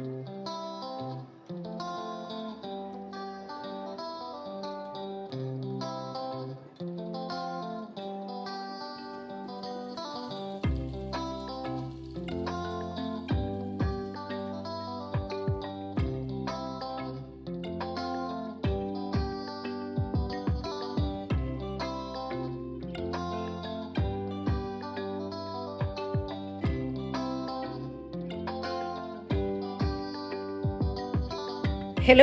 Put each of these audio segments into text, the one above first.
Hello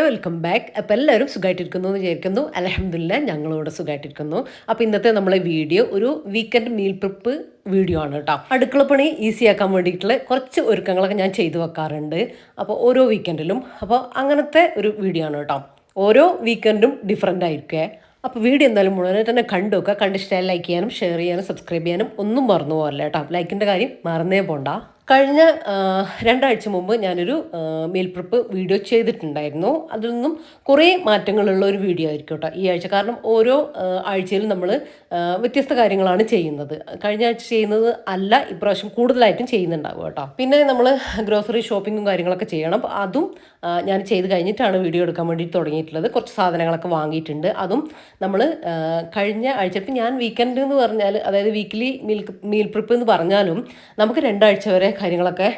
welcome back. അപ്പോൾ എല്ലാവരും സുഖമായിട്ടിരിക്കുന്നു എന്ന് വിചാരിക്കുന്നു. അൽഹംദുലില്ലാ ഞങ്ങളിവിടെ സുഖമായിട്ടിരിക്കുന്നു. അപ്പോൾ ഇന്നത്തെ നമ്മളെ വീഡിയോ ഒരു വീക്കെൻഡ് മീൽ പ്രിപ്പ് വീഡിയോ ആണ് കേട്ടോ. അടുക്കളപ്പണി ഈസി ആക്കാൻ വേണ്ടിയിട്ടുള്ള കുറച്ച് ഒരുക്കങ്ങളൊക്കെ ഞാൻ ചെയ്തു വെക്കാറുണ്ട് അപ്പോൾ ഓരോ വീക്കെൻഡിലും. അപ്പോൾ അങ്ങനത്തെ ഒരു വീഡിയോ ആണ് കേട്ടോ. ഓരോ വീക്കെൻഡും ഡിഫറെൻ്റ് ആയിരിക്കേ. അപ്പോൾ വീഡിയോ എന്തായാലും മുഴുവനായിട്ട് തന്നെ കണ്ടു വെക്കുക. കണ്ടിഷ്ടമായി ലൈക്ക് ചെയ്യാനും ഷെയർ ചെയ്യാനും സബ്സ്ക്രൈബ് ചെയ്യാനും ഒന്നും മറന്നു പോകല്ല കേട്ടോ. ലൈക്കിൻ്റെ കാര്യം മറന്നേ പോണ്ട. കഴിഞ്ഞ 2 ആഴ്ച മുമ്പ് ഞാനൊരു മീൽ പ്രിപ്പ് വീഡിയോ ചെയ്തിട്ടുണ്ടായിരുന്നു. അതിൽ നിന്നും കുറേ മാറ്റങ്ങളുള്ള ഒരു വീഡിയോ ആയിരിക്കും കേട്ടോ ഈ ആഴ്ച. കാരണം ഓരോ ആഴ്ചയിലും നമ്മൾ വ്യത്യസ്ത കാര്യങ്ങളാണ് ചെയ്യുന്നത്. കഴിഞ്ഞ ആഴ്ച ചെയ്യുന്നത് അല്ല ഇപ്രാവശ്യം കൂടുതലായിട്ടും ചെയ്യുന്നുണ്ടാവും കേട്ടോ. പിന്നെ നമ്മൾ ഗ്രോസറി ഷോപ്പിങ്ങും കാര്യങ്ങളൊക്കെ ചെയ്യണം. അപ്പോൾ അതും ഞാൻ ചെയ്ത് കഴിഞ്ഞിട്ടാണ് വീഡിയോ എടുക്കാൻ വേണ്ടി തുടങ്ങിയിട്ടുള്ളത്. കുറച്ച് സാധനങ്ങളൊക്കെ വാങ്ങിയിട്ടുണ്ട്. അതും നമ്മൾ കഴിഞ്ഞ ആഴ്ച, ഇപ്പം ഞാൻ വീക്കെൻഡ് എന്ന് പറഞ്ഞാൽ, അതായത് വീക്കിലി മീൽ പ്രിപ്പ് എന്ന് പറഞ്ഞാലും നമുക്ക് 2 ആഴ്ച വരെ കാര്യങ്ങളൊക്കെ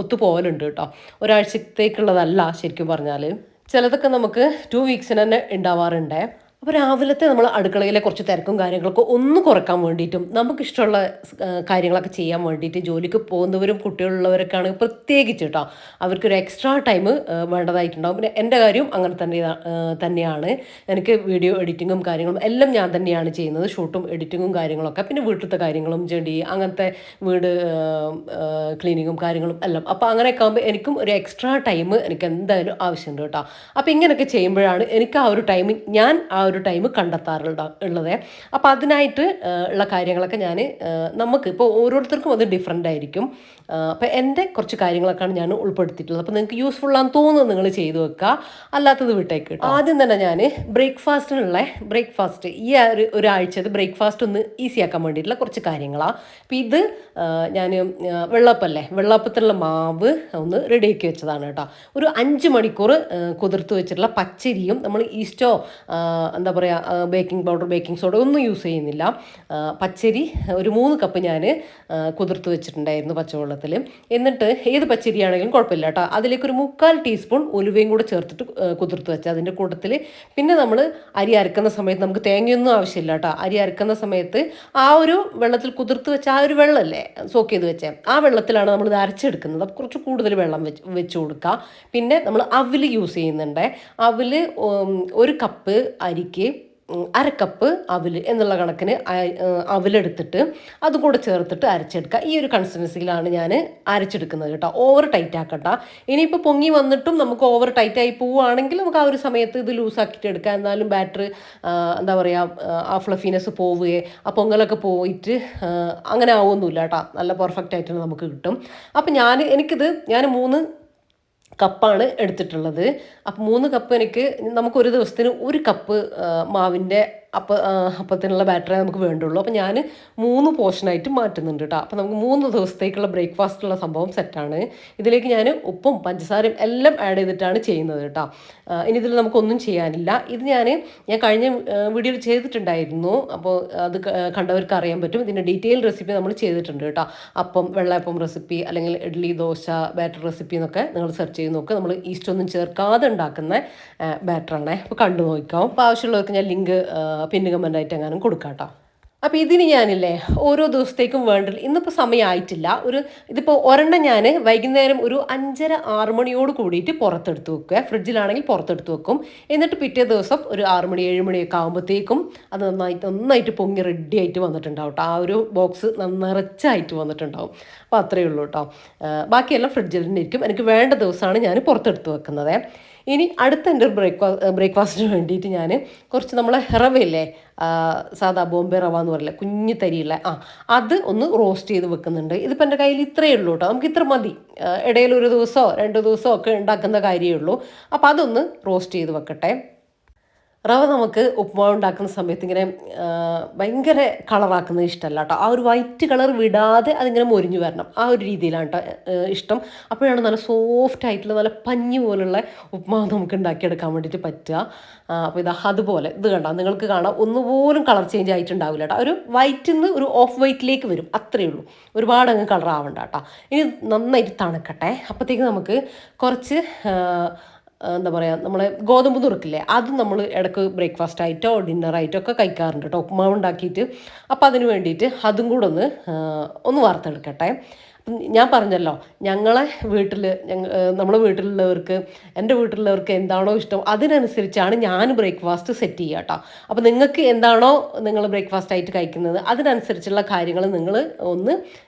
ഒത്തുപോകലുണ്ട് കേട്ടോ. ഒരാഴ്ചത്തേക്കുള്ളതല്ല ശരിക്കും പറഞ്ഞാൽ. ചിലതൊക്കെ നമുക്ക് 2 വീക്സിന് തന്നെ ഉണ്ടാവാറുണ്ട്. അപ്പോൾ രാവിലത്തെ നമ്മൾ അടുക്കളയിലെ കുറച്ച് തിരക്കും കാര്യങ്ങളൊക്കെ ഒന്ന് കുറക്കാൻ വേണ്ടിയിട്ടും നമുക്കിഷ്ടമുള്ള കാര്യങ്ങളൊക്കെ ചെയ്യാൻ വേണ്ടിയിട്ട് ജോലിക്ക് പോകുന്നവരും കുട്ടികളുള്ളവരൊക്കെയാണ് പ്രത്യേകിച്ച് കേട്ടോ. അവർക്കൊരു എക്സ്ട്രാ ടൈം വേണ്ടതായിട്ടുണ്ടാകും. പിന്നെ എൻ്റെ കാര്യം അങ്ങനെ തന്നെയാണ്. എനിക്ക് വീഡിയോ എഡിറ്റിങ്ങും കാര്യങ്ങളും എല്ലാം ഞാൻ തന്നെയാണ് ചെയ്യുന്നത്. ഷൂട്ടും എഡിറ്റിങ്ങും കാര്യങ്ങളൊക്കെ, പിന്നെ വീട്ടിലത്തെ കാര്യങ്ങളും ചെടി അങ്ങനത്തെ വീട് ക്ലീനിങ്ങും കാര്യങ്ങളും എല്ലാം. അപ്പോൾ അങ്ങനെയൊക്കെ ആകുമ്പോൾ എനിക്കും ഒരു എക്സ്ട്രാ ടൈം എനിക്ക് എന്തായാലും ആവശ്യമുണ്ട് കേട്ടോ. അപ്പോൾ ഇങ്ങനെയൊക്കെ ചെയ്യുമ്പോഴാണ് എനിക്ക് ആ ഒരു ടൈം ഞാൻ ഒരു ടൈം കണ്ടെത്താറുള്ളത്. അപ്പോൾ അതിനായിട്ട് ഉള്ള കാര്യങ്ങളൊക്കെ ഞാൻ നമുക്ക് ഇപ്പോൾ ഓരോരുത്തർക്കും അത് ഡിഫറെൻ്റ് ആയിരിക്കും. അപ്പോൾ എൻ്റെ കുറച്ച് കാര്യങ്ങളൊക്കെയാണ് ഞാൻ ഉൾപ്പെടുത്തിയിട്ടുള്ളത്. അപ്പോൾ നിങ്ങൾക്ക് യൂസ്ഫുൾ ആണെന്ന് തോന്നുന്നത് നിങ്ങൾ ചെയ്തു വെക്കുക, അല്ലാത്തത് വിട്ടേക്ക് കേട്ടോ. ആദ്യം തന്നെ ഞാൻ ബ്രേക്ക്ഫാസ്റ്റ് ഈ ഒരാഴ്ചത്തെ ബ്രേക്ക്ഫാസ്റ്റ് ഒന്ന് ഈസി ആക്കാൻ വേണ്ടിയിട്ടുള്ള കുറച്ച് കാര്യങ്ങളാണ്. അപ്പോൾ ഇത് ഞാൻ വെള്ളപ്പത്തിനുള്ള മാവ് ഒന്ന് റെഡിയാക്കി വെച്ചതാണ് കേട്ടോ. ഒരു 5 മണിക്കൂർ കുതിർത്ത് വെച്ചിട്ടുള്ള പച്ചരിയും നമ്മൾ ഈസ്റ്റോ എന്താ പറയുക ബേക്കിംഗ് പൗഡർ ബേക്കിംഗ് സോഡ ഒന്നും യൂസ് ചെയ്യുന്നില്ല. പച്ചരി ഒരു 3 കപ്പ് ഞാൻ കുതിർത്ത് വെച്ചിട്ടുണ്ടായിരുന്നു പച്ചവെള്ളത്തിൽ. എന്നിട്ട് ഏത് പച്ചരിയാണെങ്കിലും കുഴപ്പമില്ല കേട്ടോ. അതിലേക്ക് ഒരു 3/4 ടീസ്പൂൺ ഉലുവയും കൂടെ ചേർത്തിട്ട് കുതിർത്ത് വെച്ച് അതിൻ്റെ കൂട്ടത്തിൽ പിന്നെ നമ്മൾ അരി അരക്കുന്ന സമയത്ത് നമുക്ക് തേങ്ങയൊന്നും ആവശ്യമില്ല കേട്ടോ. അരി അരക്കുന്ന സമയത്ത് ആ ഒരു വെള്ളത്തിൽ കുതിർത്ത് വെച്ച ആ ഒരു വെള്ളമല്ലേ സോക്ക് ചെയ്ത് വെച്ചേ, ആ വെള്ളത്തിലാണ് നമ്മൾ ഇത് അരച്ചെടുക്കുന്നത്. അപ്പോൾ കുറച്ച് കൂടുതൽ വെള്ളം വെച്ച് കൊടുക്കുക. പിന്നെ നമ്മൾ അവിൽ യൂസ് ചെയ്യുന്നുണ്ട്. അവിൽ 1 കപ്പ് അരിക്ക് 1/2 കപ്പ് അവിൽ എന്നുള്ള കണക്കിന് അവിലെടുത്തിട്ട് അതുകൂടെ ചേർത്തിട്ട് അരച്ചെടുക്കുക. ഈ ഒരു കൺസിസ്റ്റൻസിയിലാണ് ഞാൻ അരച്ചെടുക്കുന്നത് കേട്ടോ. ഓവർ ടൈറ്റ് ആക്കണ്ട. ഇനിയിപ്പോൾ പൊങ്ങി വന്നിട്ടും നമുക്ക് ഓവർ ടൈറ്റായി പോവുകയാണെങ്കിൽ നമുക്ക് ആ ഒരു സമയത്ത് ഇത് ലൂസാക്കിയിട്ട് എടുക്കാം. എന്നാലും ബാറ്റർ എന്താ പറയുക ആ ഫ്ലഫിനെസ് പോവുകയെ ആ പൊങ്ങലൊക്കെ പോയിട്ട് അങ്ങനെ ആവുമൊന്നുമില്ല കേട്ടോ. നല്ല പെർഫെക്റ്റ് ആയിട്ട് നമുക്ക് കിട്ടും. അപ്പം ഞാൻ 3 കപ്പാണ് എടുത്തിട്ടുള്ളത്. അപ്പോൾ 3 കപ്പ് നമുക്കൊരു ദിവസത്തിന് 1 കപ്പ് മാവിൻ്റെ അപ്പത്തിനുള്ള ബാറ്ററേ നമുക്ക് വേണ്ടുള്ളൂ. അപ്പോൾ ഞാൻ 3 പോർഷനായിട്ട് മാറ്റുന്നുണ്ട് കേട്ടോ. അപ്പോൾ നമുക്ക് 3 ദിവസത്തേക്കുള്ള ബ്രേക്ക്ഫാസ്റ്റുള്ള സംഭവം സെറ്റാണ്. ഇതിലേക്ക് ഞാൻ ഉപ്പും പഞ്ചസാരയും എല്ലാം ആഡ് ചെയ്തിട്ടാണ് ചെയ്യുന്നത് കേട്ടോ. ഇനി ഇതിൽ നമുക്കൊന്നും ചെയ്യാനില്ല. ഇത് ഞാൻ കഴിഞ്ഞ വീഡിയോയിൽ ചെയ്തിട്ടുണ്ടായിരുന്നു. അപ്പോൾ അത് കണ്ടവർക്ക് അറിയാൻ പറ്റും. ഇതിൻ്റെ ഡീറ്റെയിൽ റെസിപ്പി നമ്മൾ ചെയ്തിട്ടുണ്ട് കേട്ടോ. വെള്ളയപ്പം റെസിപ്പി അല്ലെങ്കിൽ ഇഡ്ഡലി ദോശ ബാറ്റർ റെസിപ്പി എന്നൊക്കെ നിങ്ങൾ സെർച്ച് ചെയ്ത് നോക്കുക. നമ്മൾ ഈസ്റ്റൊന്നും ചേർക്കാതെ ഉണ്ടാക്കുന്ന ബാറ്ററാണ്. അപ്പോൾ കണ്ടു നോക്കാം. അപ്പോൾ ആവശ്യമുള്ളവർക്ക് ഞാൻ ലിങ്ക് പിന്നെ കമൻ്റായിട്ട് എങ്ങാനും കൊടുക്കാം കേട്ടോ. അപ്പോൾ ഇതിന് ഞാനില്ലേ ഓരോ ദിവസത്തേക്കും വേണ്ടത് ഇന്നിപ്പോൾ സമയമായിട്ടില്ല. ഇതിപ്പോൾ ഒരെണ്ണം ഞാൻ വൈകുന്നേരം ഒരു 5:30-6 മണിയോട് കൂടിയിട്ട് പുറത്തെടുത്ത് വെക്കുക. ഫ്രിഡ്ജിലാണെങ്കിൽ പുറത്തെടുത്ത് വെക്കും. എന്നിട്ട് പിറ്റേ ദിവസം ഒരു 6 മണി 7 മണിയൊക്കെ ആകുമ്പോഴത്തേക്കും അത് നന്നായിട്ട് പൊങ്ങി റെഡി ആയിട്ട് വന്നിട്ടുണ്ടാവും കേട്ടോ. ആ ഒരു ബോക്സ് നിറച്ചായിട്ട് വന്നിട്ടുണ്ടാവും. അപ്പോൾ അത്രയേ ഉള്ളൂ കേട്ടോ. ബാക്കിയെല്ലാം ഫ്രിഡ്ജിൽ തന്നെ ഇരിക്കും. എനിക്ക് വേണ്ട ദിവസമാണ് ഞാൻ പുറത്തെടുത്ത് വെക്കുന്നത്. ഇനി അടുത്ത എൻ്റെ ബ്രേക്ക്ഫാസ്റ്റിന് വേണ്ടിയിട്ട് ഞാൻ കുറച്ച് നമ്മളെ റവയില്ലേ, സാധാ ബോംബെ റവ എന്ന് പറയില്ല, കുഞ്ഞു തരിയുള്ള അത് ഒന്ന് റോസ്റ്റ് ചെയ്ത് വെക്കുന്നുണ്ട്. ഇതിപ്പോൾ എൻ്റെ കയ്യിൽ ഇത്രയേ ഉള്ളൂ കേട്ടോ. നമുക്ക് ഇത്ര മതി. ഇടയിൽ 1 ദിവസമോ 2 ദിവസമോ ഒക്കെ ഉണ്ടാക്കുന്ന കാര്യമേ ഉള്ളൂ. അപ്പോൾ അതൊന്ന് റോസ്റ്റ് ചെയ്ത് വെക്കട്ടെ. റവ നമുക്ക് ഉപ്പുമാവ് ഉണ്ടാക്കുന്ന സമയത്ത് ഇങ്ങനെ ഭയങ്കര കളറാക്കുന്നത് ഇഷ്ടമല്ല കേട്ടോ. ആ ഒരു വൈറ്റ് കളർ വിടാതെ അതിങ്ങനെ മൊരിഞ്ഞു വരണം, ആ ഒരു രീതിയിലാണ് കേട്ടോ ഇഷ്ടം. അപ്പോഴാണ് നല്ല സോഫ്റ്റ് ആയിട്ടുള്ള നല്ല പഞ്ഞി പോലുള്ള ഉപ്പുമാവ് നമുക്ക് ഉണ്ടാക്കിയെടുക്കാൻ വേണ്ടിയിട്ട് പറ്റുക. അപ്പോൾ ഇതാ അതുപോലെ ഇത് കണ്ടാൽ നിങ്ങൾക്ക് കാണാം, ഒന്നുപോലും കളർ ചേഞ്ച് ആയിട്ടുണ്ടാവില്ല കേട്ടോ. ഒരു വൈറ്റിൽ നിന്ന് ഒരു ഓഫ് വൈറ്റിലേക്ക് വരും, അത്രയേ ഉള്ളൂ. ഒരുപാട് അങ്ങ് കളർ ആവണ്ട കേട്ടോ. ഇനി നന്നായിട്ട് തണുക്കട്ടെ. അപ്പോഴത്തേക്ക് നമുക്ക് കുറച്ച് എന്താ പറയുക, നമ്മളെ ഗോതമ്പ് നുറുക്കില്ലേ, അതും നമ്മൾ ഇടയ്ക്ക് ബ്രേക്ക്ഫാസ്റ്റ് ആയിട്ടോ ഡിന്നറായിട്ടോ ഒക്കെ കഴിക്കാറുണ്ട് കേട്ടോ, ഉപ്പുമാവ് ഉണ്ടാക്കിയിട്ട്. അപ്പോൾ അതിന് വേണ്ടിയിട്ട് അതും കൂടെ ഒന്ന് വറുത്തെടുക്കട്ടെ. ഞാൻ പറഞ്ഞല്ലോ, ഞങ്ങളെ വീട്ടിൽ നമ്മളെ വീട്ടിലുള്ളവർക്ക്, എൻ്റെ വീട്ടിലുള്ളവർക്ക് എന്താണോ ഇഷ്ടം അതിനനുസരിച്ചാണ് ഞാൻ ബ്രേക്ക്ഫാസ്റ്റ് സെറ്റ് ചെയ്യുക കേട്ടോ. അപ്പോൾ നിങ്ങൾക്ക് എന്താണോ നിങ്ങൾ ബ്രേക്ക്ഫാസ്റ്റ് ആയിട്ട് കഴിക്കുന്നത് അതിനനുസരിച്ചുള്ള കാര്യങ്ങൾ നിങ്ങൾ ഒന്ന്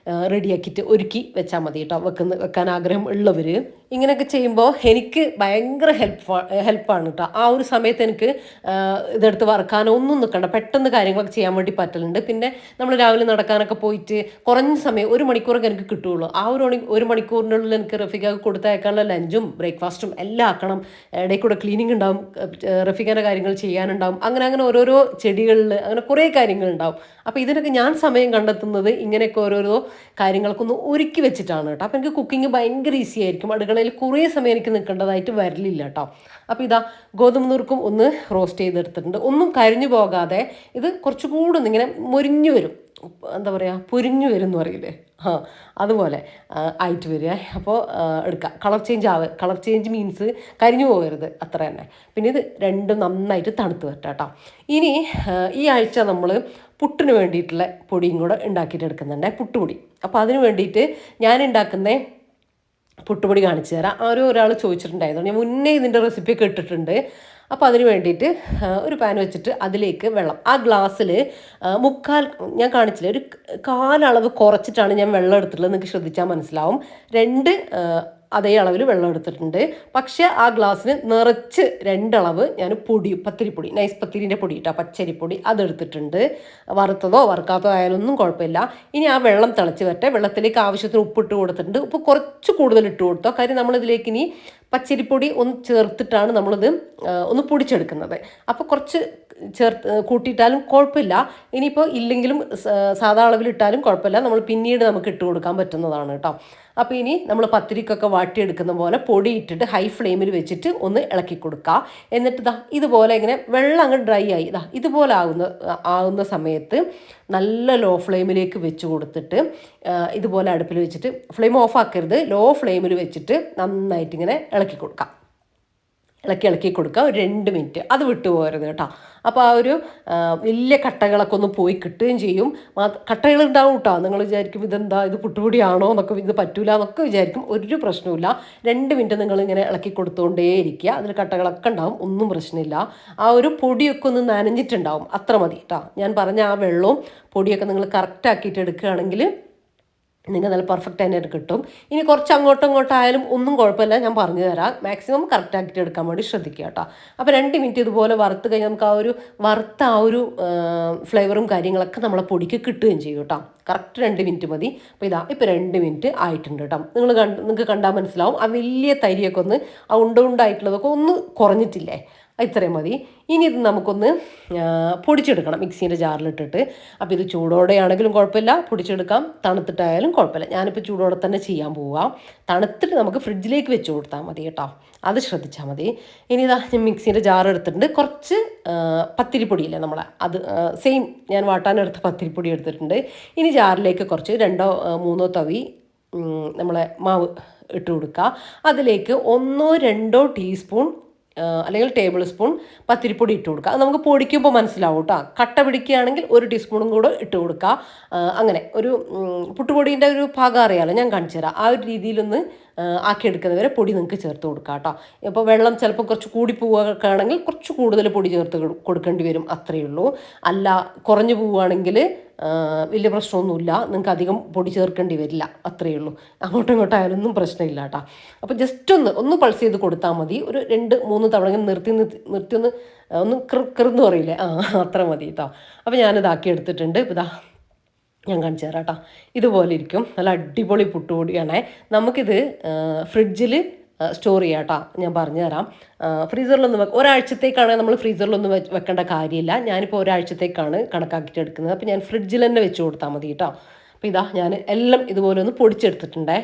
റെഡിയാക്കിയിട്ട് ഒരുക്കി വെച്ചാൽ മതി കേട്ടോ, വെക്കാൻ ആഗ്രഹം ഉള്ളവർ. ഇങ്ങനെയൊക്കെ ചെയ്യുമ്പോൾ എനിക്ക് ഭയങ്കര ഹെൽപ്പാണ് കേട്ടോ. ആ ഒരു സമയത്ത് എനിക്ക് ഇതെടുത്ത് വറുക്കാനോ ഒന്നും നിൽക്കണ്ട, പെട്ടെന്ന് കാര്യങ്ങളൊക്കെ ചെയ്യാൻ വേണ്ടി പറ്റലുണ്ട്. പിന്നെ നമ്മൾ രാവിലെ നടക്കാനൊക്കെ പോയിട്ട് കുറഞ്ഞ സമയം 1 മണിക്കൂറൊക്കെ എനിക്ക് കിട്ടുകയുള്ളൂ. ആ ഒരു മണിക്കൂറിനുള്ളിൽ എനിക്ക് റഫീഖക്ക് കൊടുത്തയക്കാനുള്ള ലഞ്ചും ബ്രേക്ക്ഫാസ്റ്റും എല്ലാം ആക്കണം. ഇടയിൽ കൂടെ ക്ലീനിങ് ഉണ്ടാവും, റഫീഖിൻ്റെ കാര്യങ്ങൾ ചെയ്യാനുണ്ടാവും, അങ്ങനെ ഓരോരോ ചെടികളിൽ അങ്ങനെ കുറേ കാര്യങ്ങളുണ്ടാവും. അപ്പോൾ ഇതിനൊക്കെ ഞാൻ സമയം കണ്ടെത്തുന്നത് ഇങ്ങനെയൊക്കെ ഓരോരോ കാര്യങ്ങൾക്കൊന്ന് ഒരുക്കി വെച്ചിട്ടാണ് കേട്ടോ. അപ്പോൾ എനിക്ക് കുക്കിംഗ് ഭയങ്കര ഈസി ആയിരിക്കും. അടുക്കളയിൽ കുറേ സമയം എനിക്ക് നിൽക്കേണ്ടതായിട്ട് വരലില്ല കേട്ടോ. അപ്പോൾ ഇതാ ഗോതമ്പ് നുറുക്കും ഒന്ന് റോസ്റ്റ് ചെയ്തെടുത്തിട്ടുണ്ട്. ഒന്നും കരിഞ്ഞു പോകാതെ ഇത് കുറച്ചുകൂടെ ഒന്നിങ്ങനെ മൊരിഞ്ഞു വരും, എന്താ പറയുക, പൊരിഞ്ഞു വരും എന്ന് പറയില്ലേ, അതുപോലെ ആയിട്ട് വരിക. അപ്പോൾ എടുക്കുക. കളർ ചേഞ്ച് മീൻസ് കരിഞ്ഞു പോകരുത്, അത്ര തന്നെ. പിന്നെ ഇത് രണ്ടും നന്നായിട്ട് തണുത്ത് വരട്ടെ കേട്ടോ. ഇനി ഈ ആഴ്ച നമ്മൾ പുട്ടിന് വേണ്ടിയിട്ടുള്ള പൊടിയും കൂടെ ഉണ്ടാക്കിയിട്ട് എടുക്കുന്നുണ്ട്, പുട്ടുപൊടി. അപ്പോൾ അതിന് വേണ്ടിയിട്ട് ഞാൻ ഉണ്ടാക്കുന്ന പുട്ടുപൊടി കാണിച്ചു തരാം. ഒരാൾ ചോദിച്ചിട്ടുണ്ടായിരുന്നു, ഞാൻ മുന്നേ ഇതിൻ്റെ റെസിപ്പിയൊക്കെ ഇട്ടിട്ടുണ്ട്. അപ്പോൾ അതിന് വേണ്ടിയിട്ട് ഒരു പാൻ വെച്ചിട്ട് അതിലേക്ക് വെള്ളം, ആ ഗ്ലാസ്സിൽ ഞാൻ കാണിച്ചില്ല, ഒരു കാലളവ് കുറച്ചിട്ടാണ് ഞാൻ വെള്ളം എടുത്തിട്ടുള്ളത്. നിങ്ങൾക്ക് ശ്രദ്ധിച്ചാൽ മനസ്സിലാവും. 2 അതേ അളവിൽ വെള്ളം എടുത്തിട്ടുണ്ട്. പക്ഷേ ആ ഗ്ലാസ്സിന് നിറച്ച് 2 അളവ് ഞാൻ പത്തിരിപ്പൊടി, നൈസ് പത്തിരിൻ്റെ പൊടി കേട്ടോ, പച്ചരിപ്പൊടി അതെടുത്തിട്ടുണ്ട്. വറുത്തതോ വറുക്കാത്തതോ ആയാലൊന്നും കുഴപ്പമില്ല. ഇനി ആ വെള്ളം തിളച്ച് വരട്ടെ. വെള്ളത്തിലേക്ക് ആവശ്യത്തിന് ഉപ്പിട്ട് കൊടുത്തിട്ടുണ്ട്. ഉപ്പ് കുറച്ച് കൂടുതൽ ഇട്ട് കൊടുത്തോ, കാര്യം നമ്മളിതിലേക്ക് ഇനി പച്ചരിപ്പൊടി ഒന്ന് ചേർത്തിട്ടാണ് നമ്മളിത് ഒന്ന് പൊടിച്ചെടുക്കുന്നത്. അപ്പോൾ കുറച്ച് കൂട്ടിയിട്ടാലും കുഴപ്പമില്ല. ഇനിയിപ്പോൾ ഇല്ലെങ്കിലും സാധാ അളവിലിട്ടാലും കുഴപ്പമില്ല, നമ്മൾ പിന്നീട് നമുക്ക് ഇട്ട് കൊടുക്കാൻ പറ്റുന്നതാണ് കേട്ടോ. അപ്പോൾ ഇനി നമ്മൾ പത്തിരിക്കൊക്കെ വാട്ടിയെടുക്കുന്ന പോലെ പൊടി ഇട്ടിട്ട് ഹൈ ഫ്ലെയിമിൽ വെച്ചിട്ട് ഒന്ന് ഇളക്കി കൊടുക്കുക. എന്നിട്ട് ഇതുപോലെ ഇങ്ങനെ വെള്ളം അങ്ങ് ഡ്രൈ ആയി ഇതുപോലെ ആവുന്ന സമയത്ത് നല്ല ലോ ഫ്ലെയിമിലേക്ക് വെച്ച് കൊടുത്തിട്ട് ഇതുപോലെ അടുപ്പിൽ വെച്ചിട്ട്, ഫ്ലെയിം ഓഫ് ആക്കരുത്, ലോ ഫ്ലെയിമിൽ വെച്ചിട്ട് നന്നായിട്ട് ഇങ്ങനെ ഇളക്കി കൊടുക്കാം. ഇളക്കി കൊടുക്കുക ഒരു 2 മിനിറ്റ്. അത് വിട്ടു പോകരുത് കേട്ടോ. അപ്പോൾ ആ ഒരു വലിയ കട്ടകളൊക്കെ ഒന്ന് പോയി കിട്ടുകയും ചെയ്യും. കട്ടകളുണ്ടാവും കേട്ടോ. നിങ്ങൾ വിചാരിക്കും ഇതെന്താ, ഇത് പുട്ടുപൊടിയാണോ എന്നൊക്കെ, ഇത് പറ്റൂല എന്നൊക്കെ വിചാരിക്കും. ഒരു പ്രശ്നമില്ല. 2 മിനിറ്റ് നിങ്ങളിങ്ങനെ ഇളക്കി കൊടുത്തുകൊണ്ടേ ഇരിക്കുക. അതിൽ കട്ടകളൊക്കെ ഉണ്ടാവും, ഒന്നും പ്രശ്നമില്ല. ആ ഒരു പൊടിയൊക്കെ ഒന്ന് നനഞ്ഞിട്ടുണ്ടാവും, അത്ര മതി കേട്ടോ. ഞാൻ പറഞ്ഞ ആ വെള്ളവും പൊടിയൊക്കെ നിങ്ങൾ കറക്റ്റ് ആക്കിയിട്ട് എടുക്കുകയാണെങ്കിൽ നിങ്ങൾക്ക് നല്ല പെർഫെക്റ്റ് ആയിട്ട് കിട്ടും. ഇനി കുറച്ച് അങ്ങോട്ടും ആയാലും ഒന്നും കുഴപ്പമില്ല, ഞാൻ പറഞ്ഞു തരാം. മാക്സിമം കറക്റ്റ് ആക്കിയിട്ട് എടുക്കാൻ വേണ്ടി ശ്രദ്ധിക്കുക കേട്ടോ. അപ്പോൾ 2 മിനിറ്റ് ഇതുപോലെ വറുത്ത് കഴിഞ്ഞാൽ നമുക്ക് ആ ഒരു ഫ്ലേവറും കാര്യങ്ങളൊക്കെ നമ്മളെ പൊടിക്ക് കിട്ടുകയും ചെയ്യും കേട്ടോ. കറക്റ്റ് 2 മിനിറ്റ് മതി. അപ്പോൾ ഇപ്പോൾ 2 മിനിറ്റ് ആയിട്ടുണ്ട് കേട്ടോ. നിങ്ങൾക്ക് കണ്ടാൽ മനസ്സിലാവും, ആ വലിയ തരിയൊക്കെ ഒന്ന്, ആ ഉണ്ടായിട്ടുള്ളതൊക്കെ ഒന്ന് കുറഞ്ഞിട്ടില്ലേ, ഇത്രയും മതി. ഇനി ഇത് നമുക്കൊന്ന് പൊടിച്ചെടുക്കണം മിക്സീൻ്റെ ജാറിലിട്ടിട്ട്. അപ്പോൾ ഇത് ചൂടോടെയാണെങ്കിലും കുഴപ്പമില്ല, പൊടിച്ചെടുക്കാം. തണുത്തിട്ടായാലും കുഴപ്പമില്ല. ഞാനിപ്പോൾ ചൂടോടെ തന്നെ ചെയ്യാൻ പോവാം. തണുത്തിട്ട് നമുക്ക് ഫ്രിഡ്ജിലേക്ക് വെച്ച് കൊടുത്താൽ മതി കേട്ടോ, അത് ശ്രദ്ധിച്ചാൽ മതി. ഇനി ഞാൻ മിക്സീൻ്റെ ജാർ എടുത്തിട്ടുണ്ട്. കുറച്ച് പത്തിരിപ്പൊടിയില്ലേ നമ്മളെ, അത് സെയിം ഞാൻ വാട്ടാനെടുത്ത പത്തിരിപ്പൊടി എടുത്തിട്ടുണ്ട്. ഇനി ജാറിലേക്ക് കുറച്ച് 2 3 തവി നമ്മളെ മാവ് ഇട്ട് കൊടുക്കുക. അതിലേക്ക് 1 2 ടീസ്പൂൺ അല്ലെങ്കിൽ ടേബിൾ സ്പൂൺ പത്തിരിപ്പൊടി ഇട്ട് കൊടുക്കുക. അത് നമുക്ക് പൊടിക്കുമ്പോൾ മനസ്സിലാവും കേട്ടോ. കട്ട പിടിക്കുകയാണെങ്കിൽ 1 ടീസ്പൂണും കൂടെ ഇട്ട് കൊടുക്കുക. അങ്ങനെ ഒരു പുട്ടുപൊടീൻ്റെ ഒരു ഭാഗം അറിയാമല്ലോ, ഞാൻ കാണിച്ചു തരാം. ആ ഒരു രീതിയിലൊന്ന് ആക്കിയെടുക്കുന്നവരെ പൊടി നിങ്ങൾക്ക് ചേർത്ത് കൊടുക്കുക കേട്ടോ. ഇപ്പോൾ വെള്ളം ചിലപ്പോൾ കുറച്ച് കൂടി പോവുകയൊക്കെ ആണെങ്കിൽ കുറച്ച് കൂടുതൽ പൊടി ചേർത്ത് കൊടുക്കേണ്ടി വരും, അത്രയേ ഉള്ളൂ. അല്ല കുറഞ്ഞു പോവുകയാണെങ്കിൽ വലിയ പ്രശ്നമൊന്നുമില്ല, നിങ്ങൾക്ക് അധികം പൊടി ചേർക്കേണ്ടി വരില്ല, അത്രയേ ഉള്ളൂ. അങ്ങോട്ടായാലൊന്നും പ്രശ്നമില്ല കേട്ടോ. അപ്പോൾ ജസ്റ്റ് ഒന്ന് പൾസ് ചെയ്ത് കൊടുത്താൽ മതി. ഒരു 2 3 തവണ നിർത്തി ഒന്ന് കൃന്ന് പറയില്ലേ, അത്ര മതി കേട്ടോ. അപ്പോൾ ഞാനിതാക്കി എടുത്തിട്ടുണ്ട്. ഞാൻ കാണിച്ചു തരാം കേട്ടോ. ഇതുപോലെ ഇരിക്കും, നല്ല അടിപൊളി പുട്ടുപൊടിയാണേ. നമുക്കിത് ഫ്രിഡ്ജിൽ സ്റ്റോർ ചെയ്യാം കേട്ടോ. ഞാൻ പറഞ്ഞുതരാം. ഫ്രീസറിലൊന്നും ഒരാഴ്ചത്തേക്കാണെങ്കിൽ നമ്മൾ ഫ്രീസറിലൊന്നും വെക്കേണ്ട കാര്യമില്ല. ഞാനിപ്പോൾ ഒരാഴ്ചത്തേക്കാണ് കണക്കാക്കിയിട്ട് എടുക്കുന്നത്. അപ്പോൾ ഞാൻ ഫ്രിഡ്ജിൽ തന്നെ വെച്ച് കൊടുത്താൽ മതി കേട്ടോ. അപ്പോൾ ഇതാ ഞാൻ എല്ലാം ഇതുപോലെ ഒന്ന് പൊടിച്ചെടുത്തിട്ടുണ്ടേ.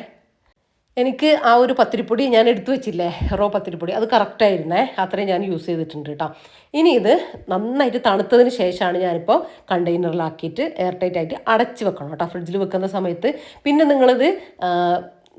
എനിക്ക് ആ ഒരു പത്തിരിപ്പൊടി ഞാൻ എടുത്തു വെച്ചില്ലേ, റോ പത്തിരിപ്പൊടി, അത് കറക്റ്റായിരുന്നേ. അത്രയും ഞാൻ യൂസ് ചെയ്തിട്ടുണ്ട് കേട്ടോ. ഇനി ഇത് നന്നായിട്ട് തണുത്തതിന് ശേഷമാണ് ഞാനിപ്പോൾ കണ്ടെയ്നറിലാക്കിയിട്ട് എയർ ടൈറ്റ് ആയിട്ട് അടച്ച് വെക്കണം കേട്ടോ, ഫ്രിഡ്ജിൽ വെക്കുന്ന സമയത്ത്. പിന്നെ നിങ്ങളിത്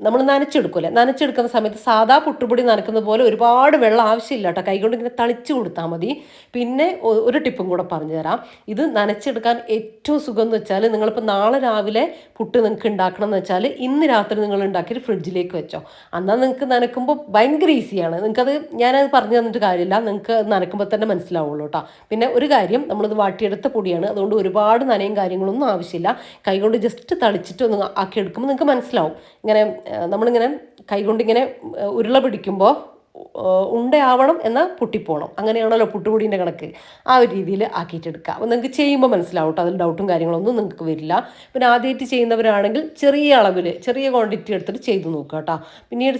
നമ്മൾ നനച്ചെടുക്കുമല്ലേ, നനച്ചെടുക്കുന്ന സമയത്ത് സാധാ പുട്ടുപൊടി നനക്കുന്ന പോലെ ഒരുപാട് വെള്ളം ആവശ്യമില്ല കേട്ടോ. കൈകൊണ്ട് ഇങ്ങനെ തളിച്ച് കൊടുത്താൽ മതി. പിന്നെ ഒരു ടിപ്പും കൂടെ പറഞ്ഞു തരാം. ഇത് നനച്ചെടുക്കാൻ ഏറ്റവും സുഖം എന്ന് വെച്ചാൽ, നിങ്ങളിപ്പോൾ നാളെ രാവിലെ പുട്ട് നിങ്ങൾക്ക് ഉണ്ടാക്കണം എന്ന് വെച്ചാൽ ഇന്ന് രാത്രി നിങ്ങൾ ഉണ്ടാക്കിയിട്ട് ഫ്രിഡ്ജിലേക്ക് വെച്ചോ. എന്നാൽ നിങ്ങൾക്ക് നനക്കുമ്പോൾ ഭയങ്കര ഈസിയാണ്. നിങ്ങൾക്കത് ഞാനത് പറഞ്ഞു തന്നിട്ട് കാര്യമില്ല, നിങ്ങൾക്ക് നനക്കുമ്പോൾ തന്നെ മനസ്സിലാവുള്ളൂ കേട്ടോ. പിന്നെ ഒരു കാര്യം, നമ്മളിത് വാട്ടിയെടുത്ത പൊടിയാണ്, അതുകൊണ്ട് ഒരുപാട് നനയും കാര്യങ്ങളൊന്നും ആവശ്യമില്ല. കൈകൊണ്ട് ജസ്റ്റ് തളിച്ചിട്ട് ഒന്ന് ആക്കിയെടുക്കുമ്പോൾ നിങ്ങൾക്ക് മനസ്സിലാവും. ഇങ്ങനെ നമ്മളിങ്ങനെ കൈകൊണ്ടിങ്ങനെ ഉരുള പിടിക്കുമ്പോൾ ഉണ്ടയാവണം എന്നാൽ പൊട്ടിപ്പോണം, അങ്ങനെയാണല്ലോ പുട്ടുപൊടീൻ്റെ കണക്ക്. ആ ഒരു രീതിയിൽ ആക്കിയിട്ടെടുക്കുക. അപ്പോൾ നിങ്ങൾക്ക് ചെയ്യുമ്പോൾ മനസ്സിലാവും കേട്ടോ, അതിൽ ഡൗട്ടും കാര്യങ്ങളൊന്നും നിങ്ങൾക്ക് വരില്ല. പിന്നെ ആദ്യമായിട്ട് ചെയ്യുന്നവരാണെങ്കിൽ ചെറിയ അളവിൽ ചെറിയ ക്വാണ്ടിറ്റി എടുത്തിട്ട് ചെയ്ത് നോക്കുക കേട്ടോ. പിന്നീട്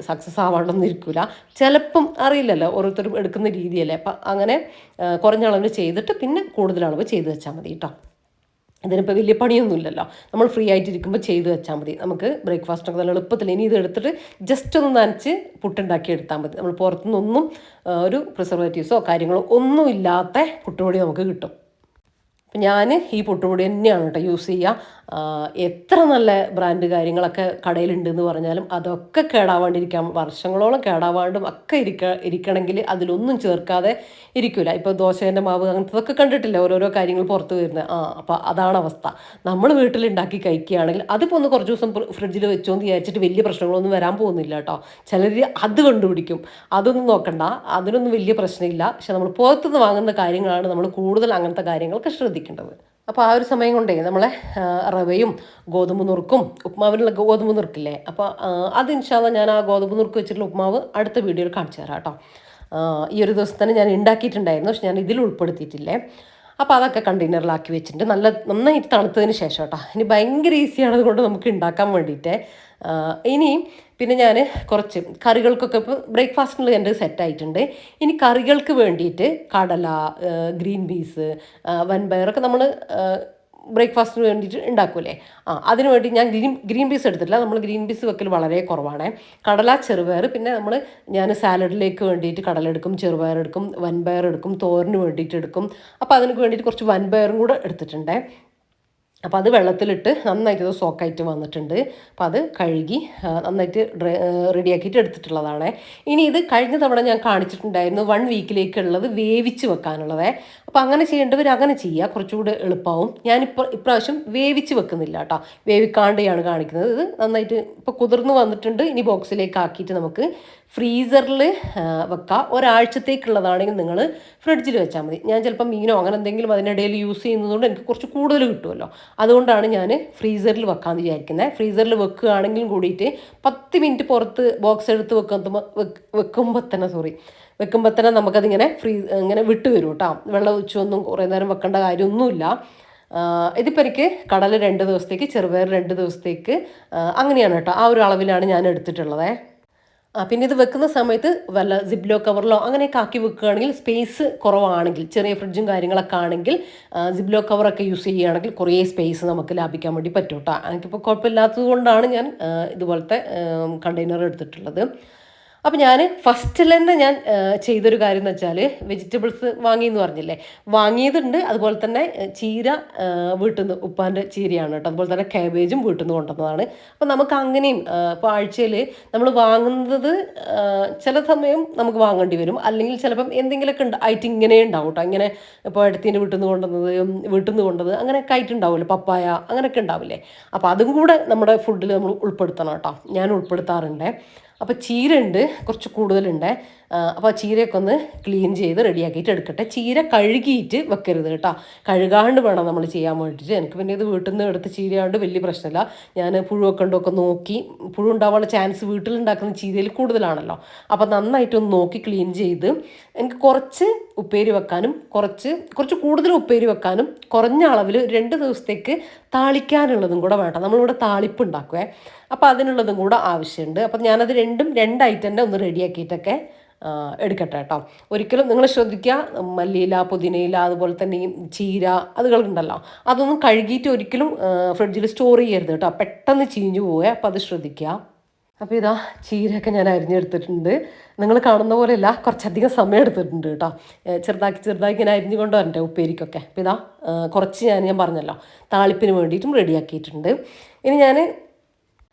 സക്സസ് ആവാണ്ടൊന്നും ഇരിക്കില്ല. ചിലപ്പം അറിയില്ലല്ലോ, ഓരോരുത്തരും എടുക്കുന്ന രീതിയല്ലേ. അപ്പം അങ്ങനെ കുറഞ്ഞ അളവിൽ ചെയ്തിട്ട് പിന്നെ കൂടുതൽ അളവ് ചെയ്ത് വെച്ചാൽ മതി കേട്ടോ. ഇതിനിപ്പോൾ വലിയ പണിയൊന്നുമില്ലല്ലോ, നമ്മൾ ഫ്രീ ആയിട്ടിരിക്കുമ്പോൾ ചെയ്ത് വെച്ചാൽ മതി. നമുക്ക് ബ്രേക്ക്ഫാസ്റ്റൊക്കെ നല്ല എളുപ്പത്തിൽ. ഇനി ഇത് എടുത്തിട്ട് ജസ്റ്റ് ഒന്ന് നനച്ച് പുട്ടുണ്ടാക്കി എടുത്താൽ മതി. നമ്മൾ പുറത്തുനിന്നൊന്നും ഒരു പ്രിസർവേറ്റീവ്സോ കാര്യങ്ങളോ ഒന്നും ഇല്ലാത്ത പുട്ടുപൊടി നമുക്ക് കിട്ടും. അപ്പം ഞാൻ ഈ പുട്ടുപൊടി തന്നെയാണ് കേട്ടോ യൂസ് ചെയ്യുക. എത്ര നല്ല ബ്രാൻഡ് കാര്യങ്ങളൊക്കെ കടയിലുണ്ടെന്ന് പറഞ്ഞാലും അതൊക്കെ കേടാവാണ്ടിരിക്കാം, വർഷങ്ങളോളം കേടാവാണ്ടും ഒക്കെ ഇരിക്കണമെങ്കിൽ അതിലൊന്നും ചേർക്കാതെ ഇരിക്കില്ല. ഇപ്പോൾ ദോശേൻ്റെ മാവ് അങ്ങനത്തതൊക്കെ കണ്ടിട്ടില്ല, ഓരോരോ കാര്യങ്ങൾ പുറത്ത് വരുന്നത്. അപ്പോൾ അതാണ് അവസ്ഥ. നമ്മൾ വീട്ടിലുണ്ടാക്കി കഴിക്കുകയാണെങ്കിൽ അതിപ്പോൾ ഒന്ന് കുറച്ച് ദിവസം ഫ്രിഡ്ജിൽ വെച്ചോന്ന് വിചാരിച്ചിട്ട് വലിയ പ്രശ്നങ്ങളൊന്നും വരാൻ പോകുന്നില്ല കേട്ടോ. ചിലർ അത് കണ്ടുപിടിക്കും, അതൊന്നും നോക്കണ്ട, അതിനൊന്നും വലിയ പ്രശ്നമില്ല. പക്ഷെ നമ്മൾ പുറത്തുനിന്ന് വാങ്ങുന്ന കാര്യങ്ങളാണ് നമ്മൾ കൂടുതൽ അങ്ങനത്തെ കാര്യങ്ങളൊക്കെ ശ്രദ്ധിക്കേണ്ടത്. അപ്പോൾ ആ ഒരു സമയം കൊണ്ടേ നമ്മളെ റവയും ഗോതമ്പ് നുറുക്കും, ഉപ്മാവിനുള്ള ഗോതമ്പ് നുറുക്കില്ലേ, അപ്പോൾ അത് ഇൻഷാല്ലാ ഞാൻ ആ ഗോതമ്പ് നുറുക്ക് വെച്ചിട്ടുള്ള ഉപ്മാവ് അടുത്ത വീഡിയോയിൽ കാണിച്ചു തരാം കേട്ടോ. ഈ ഒരു ദിവസം തന്നെ ഞാൻ ഉണ്ടാക്കിയിട്ടുണ്ടായിരുന്നു, പക്ഷെ ഞാൻ ഇതിൽ ഉൾപ്പെടുത്തിയിട്ടില്ലേ. അപ്പോൾ അതൊക്കെ കണ്ടെയ്നറിലാക്കി വെച്ചിട്ടുണ്ട്, നന്നായിട്ട് തണുത്തതിന് ശേഷം കേട്ടോ. ഇനി ഭയങ്കര ഈസിയാണ് അതുകൊണ്ട് നമുക്ക് ഉണ്ടാക്കാൻ വേണ്ടിയിട്ട്. ഇനി പിന്നെ ഞാൻ കുറച്ച് കറികൾക്കൊക്കെ ഇപ്പോൾ ബ്രേക്ക്ഫാസ്റ്റിനുള്ള എൻ്റെ സെറ്റായിട്ടുണ്ട്. ഇനി കറികൾക്ക് വേണ്ടിയിട്ട് കടല, ഗ്രീൻ പീസ്, വൻപയറൊക്കെ നമ്മൾ ബ്രേക്ക്ഫാസ്റ്റിന് വേണ്ടിയിട്ട് ഉണ്ടാക്കൂലേ, അതിന് വേണ്ടി ഞാൻ ഗ്രീൻ പീസ് എടുത്തിട്ടില്ല. നമ്മൾ ഗ്രീൻ പീസ് വെക്കൽ വളരെ കുറവാണ്. കടല, ചെറുപയർ, പിന്നെ ഞാൻ സാലഡിലേക്ക് വേണ്ടിയിട്ട് കടല എടുക്കും, ചെറുപയർ എടുക്കും, വൻപയർ എടുക്കും, തോരന് വേണ്ടിയിട്ട് എടുക്കും. അപ്പോൾ അതിന് വേണ്ടിയിട്ട് കുറച്ച് വൻപയറും കൂടെ എടുത്തിട്ടുണ്ട്. അപ്പോൾ അത് വെള്ളത്തിലിട്ട് നന്നായിട്ട് ഇത് സോക്കായിട്ട് വന്നിട്ടുണ്ട്. അപ്പോൾ അത് കഴുകി നന്നായിട്ട് റെഡിയാക്കിയിട്ട് എടുത്തിട്ടുള്ളതാണ്. ഇനി ഇത് കഴിഞ്ഞ തവണ ഞാൻ കാണിച്ചിട്ടുണ്ടായിരുന്നു 1 വീക്കിലേക്കുള്ളത് വേവിച്ച് വെക്കാനുള്ളത്. അപ്പോൾ അങ്ങനെ ചെയ്യേണ്ടവർ അങ്ങനെ ചെയ്യുക, കുറച്ചുകൂടി എളുപ്പമാവും. ഇപ്രാവശ്യം വേവിച്ച് വെക്കുന്നില്ല കേട്ടോ, വേവിക്കാണ്ടെയാണ് കാണിക്കുന്നത്. ഇത് നന്നായിട്ട് ഇപ്പോൾ കുതിർന്ന് വന്നിട്ടുണ്ട്. ഇനി ബോക്സിലേക്ക് ആക്കിയിട്ട് നമുക്ക് ഫ്രീസറിൽ വെക്കാം. ഒരാഴ്ചത്തേക്കുള്ളതാണെങ്കിൽ നിങ്ങൾ ഫ്രിഡ്ജിൽ വെച്ചാൽ മതി. ഞാൻ ചിലപ്പോൾ മീനോ അങ്ങനെ എന്തെങ്കിലും അതിനിടയിൽ യൂസ് ചെയ്യുന്നതുകൊണ്ട് എനിക്ക് കുറച്ച് കൂടുതൽ കിട്ടുമല്ലോ, അതുകൊണ്ടാണ് ഞാൻ ഫ്രീസറിൽ വെക്കാമെന്ന് വിചാരിക്കുന്നത്. ഫ്രീസറിൽ വെക്കുകയാണെങ്കിലും കൂടിയിട്ട് 10 മിനിറ്റ് പുറത്ത് ബോക്സ് എടുത്ത് വെക്കുമ്പോൾ തന്നെ നമുക്കതിങ്ങനെ ഇങ്ങനെ വിട്ട് വരും കേട്ടോ. വെള്ളം ഒഴിച്ചൊന്നും കുറേ നേരം വെക്കേണ്ട കാര്യമൊന്നുമില്ല. ഇതിപ്പോൾ എനിക്ക് കടല 2 ദിവസത്തേക്ക്, ചെറുപയർ 2 ദിവസത്തേക്ക്, അങ്ങനെയാണ് കേട്ടോ. ആ ഒരു അളവിലാണ് ഞാൻ എടുത്തിട്ടുള്ളത്. പിന്നെ ഇത് വെക്കുന്ന സമയത്ത് വല്ല സിബ്ലോ കവറിലോ അങ്ങനെയൊക്കെ ആക്കി വെക്കുകയാണെങ്കിൽ, സ്പേസ് കുറവാണെങ്കിൽ, ചെറിയ ഫ്രിഡ്ജും കാര്യങ്ങളൊക്കെ ആണെങ്കിൽ സിബ്ലോ കവറൊക്കെ യൂസ് ചെയ്യുകയാണെങ്കിൽ കുറേ സ്പേസ് നമുക്ക് ലാഭിക്കാൻ വേണ്ടി പറ്റും കേട്ടോ. എനിക്കിപ്പോൾ കുഴപ്പമില്ലാത്തത് കൊണ്ടാണ് ഞാൻ ഇതുപോലത്തെ കണ്ടെയ്നർ എടുത്തിട്ടുള്ളത്. അപ്പോൾ ഞാൻ ഫസ്റ്റിൽ തന്നെ ഞാൻ ചെയ്തൊരു കാര്യം എന്ന് വെച്ചാൽ, വെജിറ്റബിൾസ് വാങ്ങിയെന്ന് പറഞ്ഞില്ലേ, വാങ്ങിയതുണ്ട്. അതുപോലെ തന്നെ ചീര വീട്ടിൽ നിന്ന്, ഉപ്പാൻ്റെ ചീരയാണ് കേട്ടോ. അതുപോലെ തന്നെ കാബേജും വീട്ടിൽ നിന്ന് കൊണ്ടുവന്നതാണ്. അപ്പോൾ നമുക്ക് അങ്ങനെയും ഇപ്പോൾ ആഴ്ചയിൽ നമ്മൾ വാങ്ങുന്നത് ചില സമയം നമുക്ക് വാങ്ങേണ്ടി വരും, അല്ലെങ്കിൽ ചിലപ്പം എന്തെങ്കിലുമൊക്കെ ആയിട്ട് ഇങ്ങനെ ഉണ്ടാവും കേട്ടോ. ഇങ്ങനെ ഇപ്പോൾ അടുത്തീൻ്റെ വീട്ടിൽ നിന്ന് കൊണ്ടുവന്നത് അങ്ങനെയൊക്കെ ആയിട്ടുണ്ടാവുമല്ലോ, പപ്പായ അങ്ങനെയൊക്കെ ഉണ്ടാവില്ലേ. അപ്പോൾ അതും കൂടെ നമ്മുടെ ഫുഡിൽ നമ്മൾ ഉൾപ്പെടുത്തണം കേട്ടോ. ഞാൻ ഉൾപ്പെടുത്താറുണ്ട്. അപ്പോൾ ചീര ഉണ്ട്, കുറച്ച് കൂടുതലുണ്ട്. അപ്പോൾ ചീരയൊക്കെ ഒന്ന് ക്ലീൻ ചെയ്ത് റെഡിയാക്കിയിട്ട് എടുക്കട്ടെ. ചീര കഴുകിയിട്ട് വെക്കരുത് കേട്ടോ, കഴുകാണ്ട് വേണം നമ്മൾ ചെയ്യാൻ വേണ്ടിയിട്ട്. എനിക്ക് പിന്നെ ഇത് വീട്ടിൽ നിന്ന് എടുത്ത് ചീരയാണ്ട് വലിയ പ്രശ്നമില്ല. ഞാൻ പുഴുവൊക്കെ ഉണ്ടോ നോക്കി, പുഴു ഉണ്ടാവാനുള്ള ചാൻസ് വീട്ടിലുണ്ടാക്കുന്ന ചീരയിൽ കൂടുതലാണല്ലോ. അപ്പോൾ നന്നായിട്ടൊന്ന് നോക്കി ക്ലീൻ ചെയ്ത് എനിക്ക് കുറച്ച് ഉപ്പേരി വെക്കാനും കുറച്ച് കൂടുതൽ ഉപ്പേരി വെക്കാനും കുറഞ്ഞ അളവിൽ 2 ദിവസത്തേക്ക് താളിക്കാനുള്ളതും കൂടെ വേണ്ട. നമ്മളിവിടെ താളിപ്പ് ഉണ്ടാക്കുവേ, അപ്പോൾ അതിനുള്ളതും കൂടെ ആവശ്യമുണ്ട്. അപ്പം ഞാനത് രണ്ടും 2 ഐറ്റം തന്നെ ഒന്ന് റെഡിയാക്കിയിട്ടൊക്കെ എടുക്കട്ടെ കേട്ടോ. ഒരിക്കലും നിങ്ങൾ ശ്രദ്ധിക്കുക, മല്ലിയില, പുതിനയില, അതുപോലെ തന്നെ ഈ ചീര അതുകളുണ്ടല്ലോ, അതൊന്നും കഴുകിയിട്ട് ഒരിക്കലും ഫ്രിഡ്ജിൽ സ്റ്റോർ ചെയ്യരുത് കേട്ടോ, പെട്ടെന്ന് ചീഞ്ഞു പോവുക. അപ്പോൾ അത് ശ്രദ്ധിക്കുക. അപ്പോൾ ഇതാ ചീരയൊക്കെ ഞാൻ അരിഞ്ഞെടുത്തിട്ടുണ്ട്. നിങ്ങൾ കാണുന്ന പോലെയല്ല, കുറച്ചധികം സമയം എടുത്തിട്ടുണ്ട് കേട്ടോ. ചെറുതാക്കി ഇങ്ങനെ അരിഞ്ഞുകൊണ്ട് വരണ്ടേ ഉപ്പേരിക്കൊക്കെ. അപ്പോൾ ഇതാ കുറച്ച് ഞാൻ പറഞ്ഞല്ലോ താളിപ്പിന് വേണ്ടിയിട്ടും റെഡിയാക്കിയിട്ടുണ്ട്. ഇനി ഞാൻ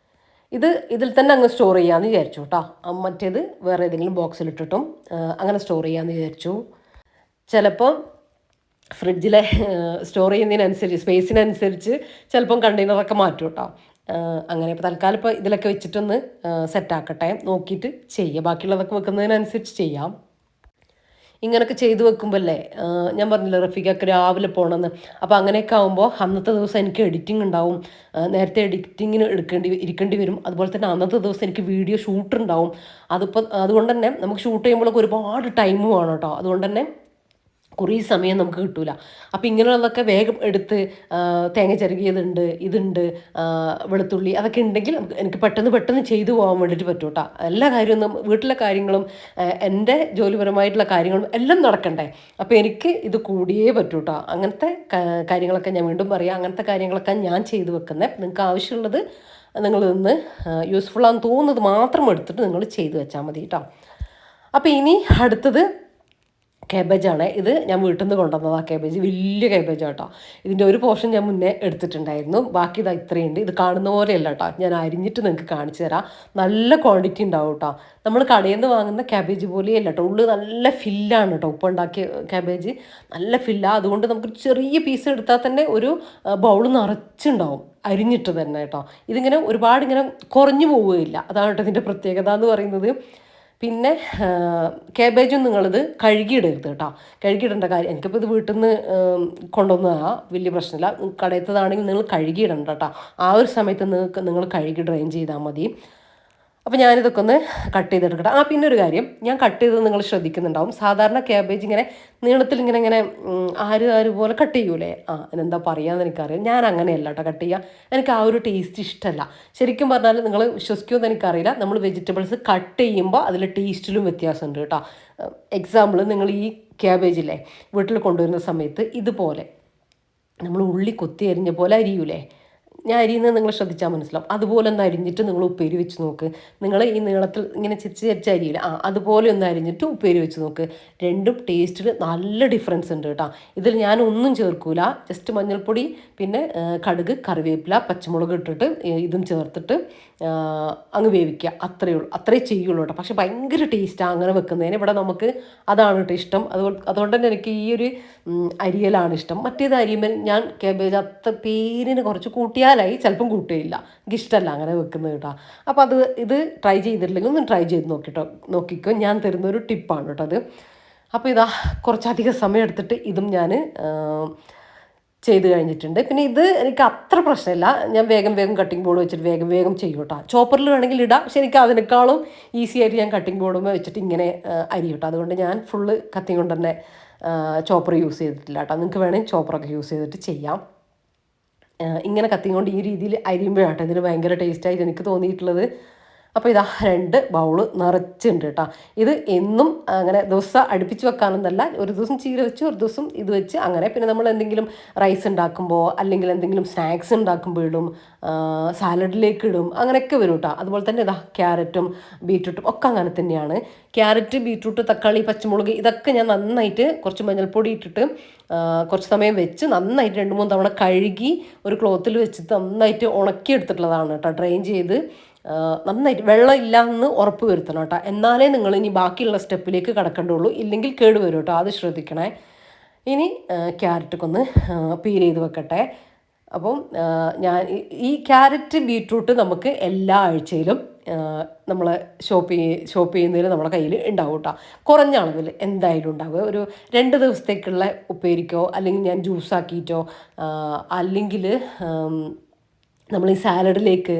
ഇതിൽ തന്നെ അങ്ങ് സ്റ്റോർ ചെയ്യാമെന്ന് വിചാരിച്ചു കേട്ടോ. മറ്റേത് വേറെ ഏതെങ്കിലും ബോക്സിലിട്ടിട്ടും അങ്ങനെ സ്റ്റോർ ചെയ്യാമെന്ന് വിചാരിച്ചു. ചിലപ്പം ഫ്രിഡ്ജിലെ സ്റ്റോർ ചെയ്യുന്നതിനനുസരിച്ച് സ്പേസിനനുസരിച്ച് ചിലപ്പം കണ്ടെയ്നറൊക്കെ മാറ്റും കേട്ടോ. അങ്ങനെ ഇപ്പോൾ തൽക്കാലം ഇപ്പോൾ ഇതിലൊക്കെ വെച്ചിട്ടൊന്ന് സെറ്റാക്കട്ടെ, നോക്കിയിട്ട് ചെയ്യാം. ബാക്കിയുള്ളതൊക്കെ വെക്കുന്നതിനനുസരിച്ച് ചെയ്യാം. ഇങ്ങനെയൊക്കെ ചെയ്തു വെക്കുമ്പോഴല്ലേ, ഞാൻ പറഞ്ഞില്ല റഫീഖൊക്കെ രാവിലെ പോകണമെന്ന്. അപ്പോൾ അങ്ങനെയൊക്കെ ആകുമ്പോൾ അന്നത്തെ ദിവസം എനിക്ക് എഡിറ്റിംഗ് ഉണ്ടാവും, നേരത്തെ എഡിറ്റിങ്ങിന് ഇരിക്കേണ്ടി വരും. അതുപോലെ തന്നെ അന്നത്തെ ദിവസം എനിക്ക് വീഡിയോ ഷൂട്ട് ഉണ്ടാവും. അതുകൊണ്ട് തന്നെ നമുക്ക് ഷൂട്ട് ചെയ്യുമ്പോഴൊക്കെ ഒരുപാട് ടൈം വേണം കേട്ടോ. അതുകൊണ്ട് തന്നെ കുറേ സമയം നമുക്ക് കിട്ടൂല. അപ്പം ഇങ്ങനെയുള്ളതൊക്കെ വേഗം എടുത്ത് തേങ്ങ ഇതുണ്ട്, വെളുത്തുള്ളി അതൊക്കെ ഉണ്ടെങ്കിൽ എനിക്ക് പെട്ടെന്ന് ചെയ്തു പോകാൻ വേണ്ടിയിട്ട് പറ്റും കേട്ടോ. എല്ലാ കാര്യവും വീട്ടിലെ കാര്യങ്ങളും എൻ്റെ ജോലിപരമായിട്ടുള്ള കാര്യങ്ങളും എല്ലാം നടക്കണ്ടേ. അപ്പോൾ എനിക്ക് ഇത് കൂടിയേ പറ്റൂ കേട്ടോ. അങ്ങനത്തെ കാര്യങ്ങളൊക്കെ ഞാൻ വീണ്ടും പറയാം, അങ്ങനത്തെ കാര്യങ്ങളൊക്കെ ഞാൻ ചെയ്തു വെക്കുന്നത്. നിങ്ങൾക്ക് ആവശ്യമുള്ളത് നിങ്ങളിന്ന് യൂസ്ഫുള്ളാന്ന് തോന്നുന്നത് മാത്രം എടുത്തിട്ട് നിങ്ങൾ ചെയ്തു വെച്ചാൽ മതി കേട്ടോ. അപ്പോൾ ഇനി അടുത്തത് കേബേജാണ്. ഇത് ഞാൻ വീട്ടിൽ നിന്ന് കൊണ്ടുവന്നതാണ് കേബേജ്, വലിയ കേബേജ് കേട്ടോ. ഇതിൻ്റെ ഒരു പോർഷൻ ഞാൻ മുന്നേ എടുത്തിട്ടുണ്ടായിരുന്നു, ബാക്കി ഇതാ ഇത്രയുണ്ട്. ഇത് കാണുന്ന പോലെയല്ല കേട്ടോ, ഞാൻ അരിഞ്ഞിട്ട് നിങ്ങൾക്ക് കാണിച്ചു തരാം. നല്ല ക്വാണ്ടിറ്റി ഉണ്ടാവും കേട്ടോ. നമ്മൾ കടയിൽ നിന്ന് വാങ്ങുന്ന ക്യാബേജ് പോലെയല്ല കേട്ടോ, ഉള്ളിൽ നല്ല ഫില്ലാണ് കേട്ടോ. ഉപ്പ് ഉണ്ടാക്കിയ ക്യാബേജ് നല്ല ഫില്ലാണ്. അതുകൊണ്ട് നമുക്ക് ചെറിയ പീസ് എടുത്താൽ തന്നെ ഒരു ബൗൾ നിറച്ചുണ്ടാവും അരിഞ്ഞിട്ട് തന്നെ കേട്ടോ. ഇതിങ്ങനെ ഒരുപാട് ഇങ്ങനെ കുറഞ്ഞു പോവുകയില്ല. അതാണ് കേട്ടോ ഇതിൻ്റെ പ്രത്യേകത എന്ന് പറയുന്നത്. പിന്നെ കാബേജും നിങ്ങളിത് കഴുകിയിടരുത് കേട്ടോ. കഴുകിയിടേണ്ട കാര്യം, എനിക്കിപ്പോൾ ഇത് വീട്ടിൽ നിന്ന് കൊണ്ടുവന്നതാണ്, വലിയ പ്രശ്നമില്ല. കടയത്തതാണെങ്കിൽ നിങ്ങൾ കഴുകിയിടണ്ട കേട്ടോ. ആ ഒരു സമയത്ത് നിങ്ങൾ കഴുകി ഡ്രെയിൻ ചെയ്താൽ മതി. അപ്പോൾ ഞാനിതൊക്കെ ഒന്ന് കട്ട് ചെയ്തെടുക്കട്ടെ. പിന്നെ ഒരു കാര്യം, ഞാൻ കട്ട് ചെയ്തത് നിങ്ങൾ ശ്രദ്ധിക്കുന്നുണ്ടാവും. സാധാരണ ക്യാബേജ് ഇങ്ങനെ നീളത്തിൽ ഇങ്ങനെ ആര് പോലെ കട്ട് ചെയ്യൂലേ, എന്താ പറയുകയെന്ന് എനിക്കറിയാം. ഞാൻ അങ്ങനെയല്ല കേട്ടോ കട്ട് ചെയ്യുക. എനിക്ക് ആ ഒരു ടേസ്റ്റ് ഇഷ്ടമല്ല. ശരിക്കും പറഞ്ഞാൽ നിങ്ങൾ വിശ്വസിക്കുമെന്ന് എനിക്കറിയില്ല, നമ്മൾ വെജിറ്റബിൾസ് കട്ട് ചെയ്യുമ്പോൾ അതിൽ ടേസ്റ്റിലും വ്യത്യാസമുണ്ട് കേട്ടോ. എക്സാമ്പിൾ, നിങ്ങൾ ഈ ക്യാബേജില്ലേ വീട്ടിൽ കൊണ്ടുവരുന്ന സമയത്ത് ഇതുപോലെ നമ്മൾ ഉള്ളി കൊത്തി അരിഞ്ഞ പോലെ അരിയൂലേ, ഞാൻ അരിയുന്നത് നിങ്ങൾ ശ്രദ്ധിച്ചാൽ മനസ്സിലാവും. അതുപോലെ ഒന്ന് അരിഞ്ഞിട്ട് നിങ്ങൾ ഉപ്പേരി വെച്ച് നോക്ക്. നിങ്ങൾ ഈ നീളത്തിൽ ഇങ്ങനെ ചെരിച്ച് അരിയില്ല, അതുപോലെ ഒന്ന് അരിഞ്ഞിട്ട് ഉപ്പേരി വെച്ച് നോക്ക്. രണ്ടും ടേസ്റ്റിൽ നല്ല ഡിഫറൻസ് ഉണ്ട് കേട്ടോ. ഇതിൽ ഞാൻ ഒന്നും ചേർക്കൂല, ജസ്റ്റ് മഞ്ഞൾപ്പൊടി, പിന്നെ കടുക്, കറിവേപ്പില, പച്ചമുളക് ഇട്ടിട്ട് ഇതും ചേർത്തിട്ട് അങ്ങ് വേവിക്കുക. അത്രേ ചെയ്യുള്ളൂ കേട്ടോ. പക്ഷെ ഭയങ്കര ടേസ്റ്റാണ് അങ്ങനെ വെക്കുന്നതിന്. ഇവിടെ നമുക്ക് അതാണ് കേട്ടോ ഇഷ്ടം. അതുകൊണ്ട് തന്നെ എനിക്ക് ഈ ഒരു അരിയലാണ് ഇഷ്ടം. മറ്റേത് അരിയുമ്പോൾ ഞാൻ കാബേജ് പേരിന് കുറച്ച് കൂട്ടിയാലായി, ചിലപ്പം കൂട്ടുകയില്ല. എനിക്കിഷ്ടമല്ല അങ്ങനെ വെക്കുന്നത് കേട്ടോ. അപ്പോൾ ഇത് ട്രൈ ചെയ്തിട്ടില്ലെങ്കിൽ ഒന്ന് ട്രൈ ചെയ്ത് നോക്കിക്കോ. ഞാൻ തരുന്നൊരു ടിപ്പാണ് കേട്ടോ അത്. അപ്പോൾ ഇതാ കുറച്ചധികം സമയം എടുത്തിട്ട് ഇതും ഞാൻ ചെയ്ത് കഴിഞ്ഞിട്ടുണ്ട്. പിന്നെ ഇത് എനിക്ക് അത്ര പ്രശ്നമില്ല, ഞാൻ വേഗം കട്ടിംഗ് ബോർഡ് വെച്ചിട്ട് വേഗം ചെയ്യും കേട്ടോ. ചോപ്പറിൽ വേണമെങ്കിൽ ഇടാം, പക്ഷെ എനിക്ക് അതിനേക്കാളും ഈസി ആയിട്ട് ഞാൻ കട്ടിംഗ് ബോർഡുമ്പോൾ വെച്ചിട്ട് ഇങ്ങനെ അരി കേട്ടോ. അതുകൊണ്ട് ഞാൻ ഫുള്ള് കത്തി കൊണ്ട് തന്നെ ചോപ്പർ യൂസ് ചെയ്തിട്ടില്ല കേട്ടോ. നിങ്ങൾക്ക് വേണമെങ്കിൽ ചോപ്പറൊക്കെ യൂസ് ചെയ്തിട്ട് ചെയ്യാം. ഇങ്ങനെ കത്തി കൊണ്ട് ഈ രീതിയിൽ അരിയുമ്പോഴാട്ടോ ഇതിന് ഭയങ്കര ടേസ്റ്റായിട്ട് എനിക്ക് തോന്നിയിട്ടുള്ളത്. അപ്പോൾ ഇതാ 2 ബൗള് നിറച്ചുണ്ട് കേട്ടോ. ഇത് എന്നും അങ്ങനെ ദിവസം അടുപ്പിച്ച് വെക്കാനൊന്നല്ല, ഒരു ദിവസം ചീര വെച്ച് ഒരു ദിവസം ഇത് വെച്ച് അങ്ങനെ. പിന്നെ നമ്മൾ എന്തെങ്കിലും റൈസ് ഉണ്ടാക്കുമ്പോൾ അല്ലെങ്കിൽ എന്തെങ്കിലും സ്നാക്സ് ഉണ്ടാക്കുമ്പോൾ ഇടും, സാലഡിലേക്ക് ഇടും, അങ്ങനെയൊക്കെ വരും കേട്ടോ. അതുപോലെ തന്നെ ഇതാ ക്യാരറ്റും ബീറ്റ്റൂട്ടും ഒക്കെ അങ്ങനെ തന്നെയാണ്. ക്യാരറ്റ്, ബീറ്റ്റൂട്ട്, തക്കാളി, പച്ചമുളക് ഇതൊക്കെ ഞാൻ നന്നായിട്ട് കുറച്ച് മഞ്ഞൾപ്പൊടി ഇട്ടിട്ട് കുറച്ച് സമയം വെച്ച് നന്നായിട്ട് 2-3 തവണ കഴുകി ഒരു ക്ലോത്തിൽ വെച്ചിട്ട് നന്നായിട്ട് ഉണക്കിയെടുത്തിട്ടുള്ളതാണ് കേട്ടോ. ഡ്രെയിൻ ചെയ്ത് നന്നായിട്ട് വെള്ളം ഇല്ല എന്ന് ഉറപ്പ് വരുത്തണം കേട്ടോ. എന്നാലേ നിങ്ങൾ ഇനി ബാക്കിയുള്ള സ്റ്റെപ്പിലേക്ക് കടക്കേണ്ടുള്ളൂ, ഇല്ലെങ്കിൽ കേടുവരും കേട്ടോ. അത് ശ്രദ്ധിക്കണേ. ഇനി ക്യാരറ്റൊക്കെ ഒന്ന് പീൽ ചെയ്ത് വെക്കട്ടെ. അപ്പം ഞാൻ ഈ ക്യാരറ്റ് ബീറ്റ്റൂട്ട് നമുക്ക് എല്ലാ ആഴ്ചയിലും നമ്മൾ ഷോപ്പ് ചെയ്യുന്നതിൽ നമ്മളെ കയ്യിൽ ഉണ്ടാവും കേട്ടോ. കുറഞ്ഞ അളവിൽ എന്തായാലും ഉണ്ടാവുക. ഒരു 2 ദിവസത്തേക്കുള്ള ഉപ്പേരിക്കോ അല്ലെങ്കിൽ ഞാൻ ജ്യൂസാക്കിയിട്ടോ അല്ലെങ്കിൽ നമ്മൾ ഈ സാലഡിലേക്ക്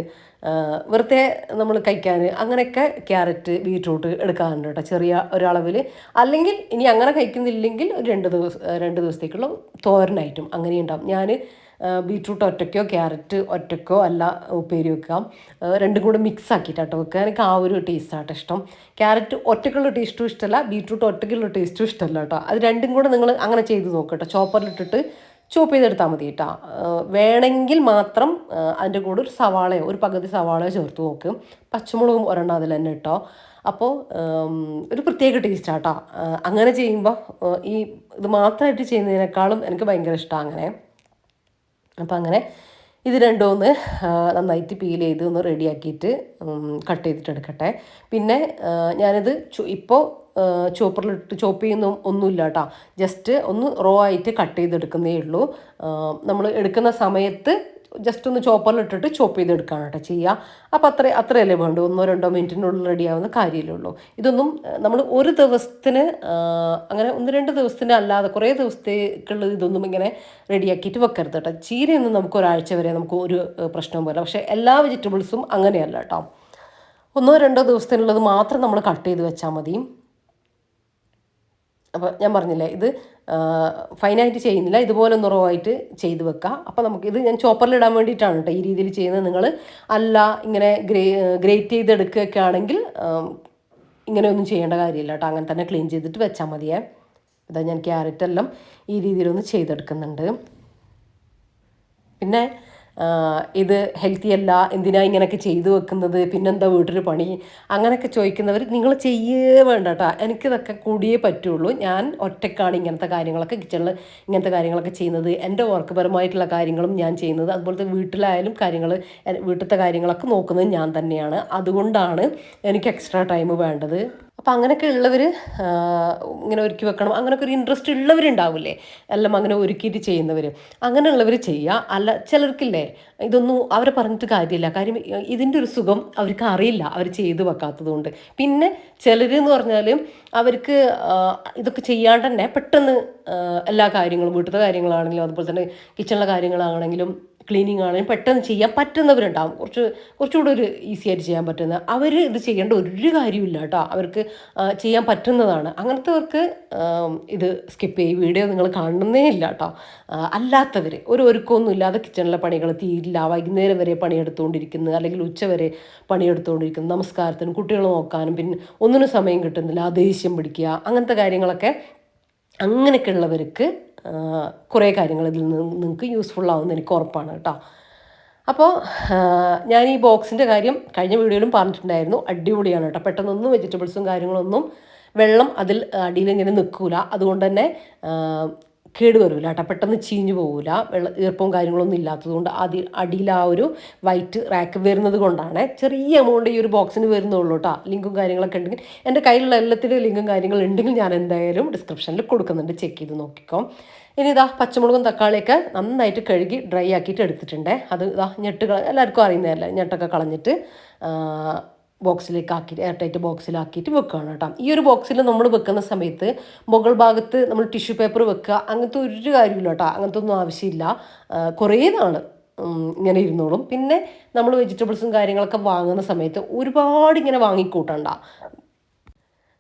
വെറുതെ നമ്മൾ കഴിക്കാൻ അങ്ങനെയൊക്കെ ക്യാരറ്റ് ബീട്രൂട്ട് എടുക്കാറുണ്ട് കേട്ടോ, ചെറിയ ഒരളവിൽ. അല്ലെങ്കിൽ ഇനി അങ്ങനെ കഴിക്കുന്നില്ലെങ്കിൽ ഒരു 2 ദിവസത്തേക്കുള്ള തോരനായിട്ടും അങ്ങനെ ഉണ്ടാവും. ഞാൻ ബീട്രൂട്ട് ഒറ്റയ്ക്കോ ക്യാരറ്റ് ഒറ്റയ്ക്കോ അല്ല ഉപ്പേരി വെക്കാം, രണ്ടും കൂടെ മിക്സ് ആക്കിയിട്ടാട്ടോ വെക്കുക. എനിക്ക് ആ ഒരു ടേസ്റ്റാട്ടോ ഇഷ്ടം. ക്യാരറ്റ് ഒറ്റയ്ക്കുള്ള ടേസ്റ്റും ഇഷ്ടമല്ല, ബീട്രൂട്ട് ഒറ്റയ്ക്കുള്ള ടേസ്റ്റും ഇഷ്ടമല്ല കേട്ടോ. അത് രണ്ടും കൂടെ നിങ്ങൾ അങ്ങനെ ചെയ്ത് നോക്കുക കേട്ടോ. ചോപ്പറിലിട്ടിട്ട് ചോപ്പ് ചെയ്തെടുത്താൽ മതി കേട്ടോ. വേണമെങ്കിൽ മാത്രം അതിൻ്റെ കൂടെ ഒരു സവാളയോ ഒരു പകുതി സവാളയോ ചേർത്ത് നോക്ക്. പച്ചമുളകും ഒരെണ്ണം അതിൽ തന്നെ ഇട്ടോ. അപ്പോൾ ഒരു പ്രത്യേക ടേസ്റ്റാട്ടോ. അങ്ങനെ ചെയ്യുമ്പോൾ ഈ ഇത് മാത്രമായിട്ട് ചെയ്യുന്നതിനേക്കാളും എനിക്ക് ഭയങ്കര ഇഷ്ടമാണ് അങ്ങനെ. അപ്പം അങ്ങനെ ഇത് രണ്ടും ഒന്ന് നന്നായിട്ട് പീൽ ചെയ്ത് ഒന്ന് റെഡിയാക്കിയിട്ട് കട്ട് ചെയ്തിട്ട് എടുക്കട്ടെ. പിന്നെ ഞാനിത് ഇപ്പോൾ ചോപ്പറിലിട്ട് ചോപ്പ് ചെയ്യുന്ന ഒന്നുമില്ല കേട്ടോ, ജസ്റ്റ് ഒന്ന് റോ ആയിട്ട് കട്ട് ചെയ്തെടുക്കുന്നേ ഉള്ളൂ. നമ്മൾ എടുക്കുന്ന സമയത്ത് ജസ്റ്റ് ഒന്ന് ചോപ്പറിലിട്ടിട്ട് ചോപ്പ് ചെയ്തെടുക്കുകയാണ് കേട്ടോ ചെയ്യുക. അപ്പോൾ അത്രയല്ലേ വേണ്ടു, 1-2 മിനിറ്റിനുള്ളിൽ റെഡിയാവുന്ന കാര്യമല്ലേ ഉള്ളൂ. ഇതൊന്നും നമ്മൾ ഒരു ദിവസത്തിന് അങ്ങനെ 1-2 ദിവസത്തിന് അല്ലാതെ കുറേ ദിവസത്തേക്കുള്ള ഇതൊന്നും ഇങ്ങനെ റെഡിയാക്കിയിട്ട് വെക്കരുത് കേട്ടോ. ചീരയൊന്നും നമുക്ക് ഒരാഴ്ച വരെ നമുക്ക് ഒരു പ്രശ്നവും പോലെ. പക്ഷേ എല്ലാ വെജിറ്റബിൾസും അങ്ങനെയല്ല കേട്ടോ. 1-2 ദിവസത്തിനുള്ളത് മാത്രം നമ്മൾ കട്ട് ചെയ്ത് വെച്ചാൽ മതി. അപ്പോൾ ഞാൻ പറഞ്ഞില്ലേ, ഇത് ഫൈനായിട്ട് ചെയ്യുന്നില്ല, ഇതുപോലെ ഒന്ന് റോ ആയിട്ട് ചെയ്ത് വെക്കുക. അപ്പോൾ നമുക്കിത് ഞാൻ ചോപ്പറിലിടാൻ വേണ്ടിയിട്ടാണ് കേട്ടോ ഈ രീതിയിൽ ചെയ്യുന്നത്. നിങ്ങൾ അല്ല ഇങ്ങനെ ഗ്രേറ്റ് ചെയ്തെടുക്കുകയൊക്കെ ആണെങ്കിൽ ഇങ്ങനെയൊന്നും ചെയ്യേണ്ട കാര്യമില്ല കേട്ടോ. അങ്ങനെ തന്നെ ക്ലീൻ ചെയ്തിട്ട് വെച്ചാൽ മതിയേ. ഇതാ ഞാൻ ക്യാരറ്റെല്ലാം ഈ രീതിയിലൊന്ന് ചെയ്തെടുക്കുന്നുണ്ട്. പിന്നെ ഇത് ഹെൽത്തി അല്ല, എന്തിനാ ഇങ്ങനെയൊക്കെ ചെയ്തു വെക്കുന്നത്, പിന്നെന്താ വീട്ടിൽ പണി, അങ്ങനെയൊക്കെ ചോദിക്കുന്നവർ നിങ്ങൾ ചെയ്യേ വേണ്ട കേട്ടോ. എനിക്കിതൊക്കെ കൂടിയേ പറ്റുള്ളൂ. ഞാൻ ഒറ്റയ്ക്കാണ് ഇങ്ങനത്തെ കാര്യങ്ങളൊക്കെ കിച്ചണിൽ ഇങ്ങനത്തെ കാര്യങ്ങളൊക്കെ ചെയ്യുന്നത്. എൻ്റെ വർക്ക് പരമായിട്ടുള്ള കാര്യങ്ങളും ഞാൻ ചെയ്യുന്നത്, അതുപോലത്തെ വീട്ടിലായാലും വീട്ടിലത്തെ കാര്യങ്ങളൊക്കെ നോക്കുന്നത് ഞാൻ തന്നെയാണ്. അതുകൊണ്ടാണ് എനിക്ക് എക്സ്ട്രാ ടൈം വേണ്ടത്. അപ്പം അങ്ങനെയൊക്കെ ഉള്ളവർ ഇങ്ങനെ ഒരുക്കി വെക്കണം, അങ്ങനെയൊക്കെ ഒരു ഇൻട്രസ്റ്റ് ഉള്ളവരുണ്ടാവില്ലേ, എല്ലാം അങ്ങനെ ഒരുക്കിയിട്ട് ചെയ്യുന്നവർ, അങ്ങനെയുള്ളവർ ചെയ്യുക. അല്ല ചിലർക്കില്ലേ ഇതൊന്നും അവരെ പറഞ്ഞിട്ട് കാര്യമില്ല. കാര്യം ഇതിൻ്റെ ഒരു സുഖം അവർക്ക് അറിയില്ല, അവർ ചെയ്ത് വെക്കാത്തത് കൊണ്ട്. പിന്നെ ചിലരെന്ന് പറഞ്ഞാൽ അവർക്ക് ഇതൊക്കെ ചെയ്യാണ്ട് തന്നെ പെട്ടെന്ന് എല്ലാ കാര്യങ്ങളും വീട്ടിലത്തെ കാര്യങ്ങളാണെങ്കിലും അതുപോലെ തന്നെ കിച്ചണിലെ കാര്യങ്ങളാണെങ്കിലും ക്ലീനിങ് ആണെങ്കിലും പെട്ടെന്ന് ചെയ്യാൻ പറ്റുന്നവരുണ്ടാവും, കുറച്ചുകൂടെ ഒരു ഈസി ആയിട്ട് ചെയ്യാൻ പറ്റുന്ന. അവർ ഇത് ചെയ്യേണ്ട ഒരു കാര്യമില്ല കേട്ടോ, അവർക്ക് ചെയ്യാൻ പറ്റുന്നതാണ്. അങ്ങനത്തെവർക്ക് ഇത് സ്കിപ്പ് ചെയ്യും, വീഡിയോ നിങ്ങൾ കാണുന്നേ ഇല്ല കേട്ടോ. അല്ലാത്തവർ ഒരുക്കമൊന്നും ഇല്ലാതെ കിച്ചണിലെ പണികൾ തീരില്ല, വൈകുന്നേരം വരെ പണിയെടുത്തുകൊണ്ടിരിക്കുന്നത് അല്ലെങ്കിൽ ഉച്ച വരെ പണിയെടുത്തുകൊണ്ടിരിക്കുന്നത്, നമസ്കാരത്തിനും കുട്ടികളെ നോക്കാനും പിന്നെ ഒന്നിനും സമയം കിട്ടുന്നില്ല, ദേഷ്യം പിടിക്കുക, അങ്ങനത്തെ കാര്യങ്ങളൊക്കെ അങ്ങനെയൊക്കെ ഉള്ളവർക്ക് കുറേ കാര്യങ്ങൾ ഇതിൽ നിന്ന് നിങ്ങൾക്ക് യൂസ്ഫുൾ ആവുമെന്ന് എനിക്ക് ഉറപ്പാണ് കേട്ടോ. അപ്പോൾ ഞാൻ ഈ ബോക്സിൻ്റെ കാര്യം കഴിഞ്ഞ വീഡിയോയിലും പറഞ്ഞിട്ടുണ്ടായിരുന്നു, അടിപൊളിയാണ് കേട്ടോ. പെട്ടെന്നൊന്നും വെജിറ്റബിൾസും കാര്യങ്ങളൊന്നും വെള്ളം അതിൽ അടിയിൽ ഇങ്ങനെ നിൽക്കില്ല, അതുകൊണ്ട് തന്നെ കേട് വരില്ല കേട്ടോ, പെട്ടെന്ന് ചീഞ്ഞു പോകില്ല, ഈർപ്പവും കാര്യങ്ങളൊന്നും ഇല്ലാത്തതുകൊണ്ട്. അടിയിൽ ആ ഒരു വൈറ്റ് റാക്ക് വരുന്നത് കൊണ്ടാണ്. ചെറിയ എമൗണ്ട് ഈ ഒരു ബോക്സിന് വരുന്നുള്ളൂ കേട്ടോ. ലിങ്കും കാര്യങ്ങളൊക്കെ ഉണ്ടെങ്കിൽ എൻ്റെ കയ്യിലുള്ള എല്ലാത്തിലും ലിങ്കും കാര്യങ്ങളും ഉണ്ടെങ്കിൽ ഞാൻ എന്തായാലും ഡിസ്ക്രിപ്ഷനിൽ കൊടുക്കുന്നുണ്ട്, ചെക്ക് ചെയ്ത് നോക്കിക്കോ. ഇനി ഇതാ പച്ചമുളകും തക്കാളിയൊക്കെ നന്നായിട്ട് കഴുകി ഡ്രൈ ആക്കിയിട്ട് എടുത്തിട്ടുണ്ട്. അത് ഇതാ ഞെട്ടുകൾ എല്ലാവർക്കും അറിയുന്നതല്ല, ഞെട്ടൊക്കെ കളഞ്ഞിട്ട് ബോക്സിലേക്ക് ആക്കിയിട്ട് എയർ ടൈറ്റ് ബോക്സിലാക്കിയിട്ട് വെക്കുകയാണ് കേട്ടോ. ഈ ഒരു ബോക്സിൽ നമ്മൾ വെക്കുന്ന സമയത്ത് മുകൾ ഭാഗത്ത് നമ്മൾ ടിഷ്യൂ പേപ്പർ വെക്കുക അങ്ങനത്തെ ഒരു കാര്യമില്ല കേട്ടോ, അങ്ങനത്തെ ഒന്നും ആവശ്യമില്ല. കുറേ നാൾ ഇങ്ങനെ ഇരുന്നോളും. പിന്നെ നമ്മൾ വെജിറ്റബിൾസും കാര്യങ്ങളൊക്കെ വാങ്ങുന്ന സമയത്ത് ഒരുപാട് ഇങ്ങനെ വാങ്ങിക്കൂട്ടണ്ട.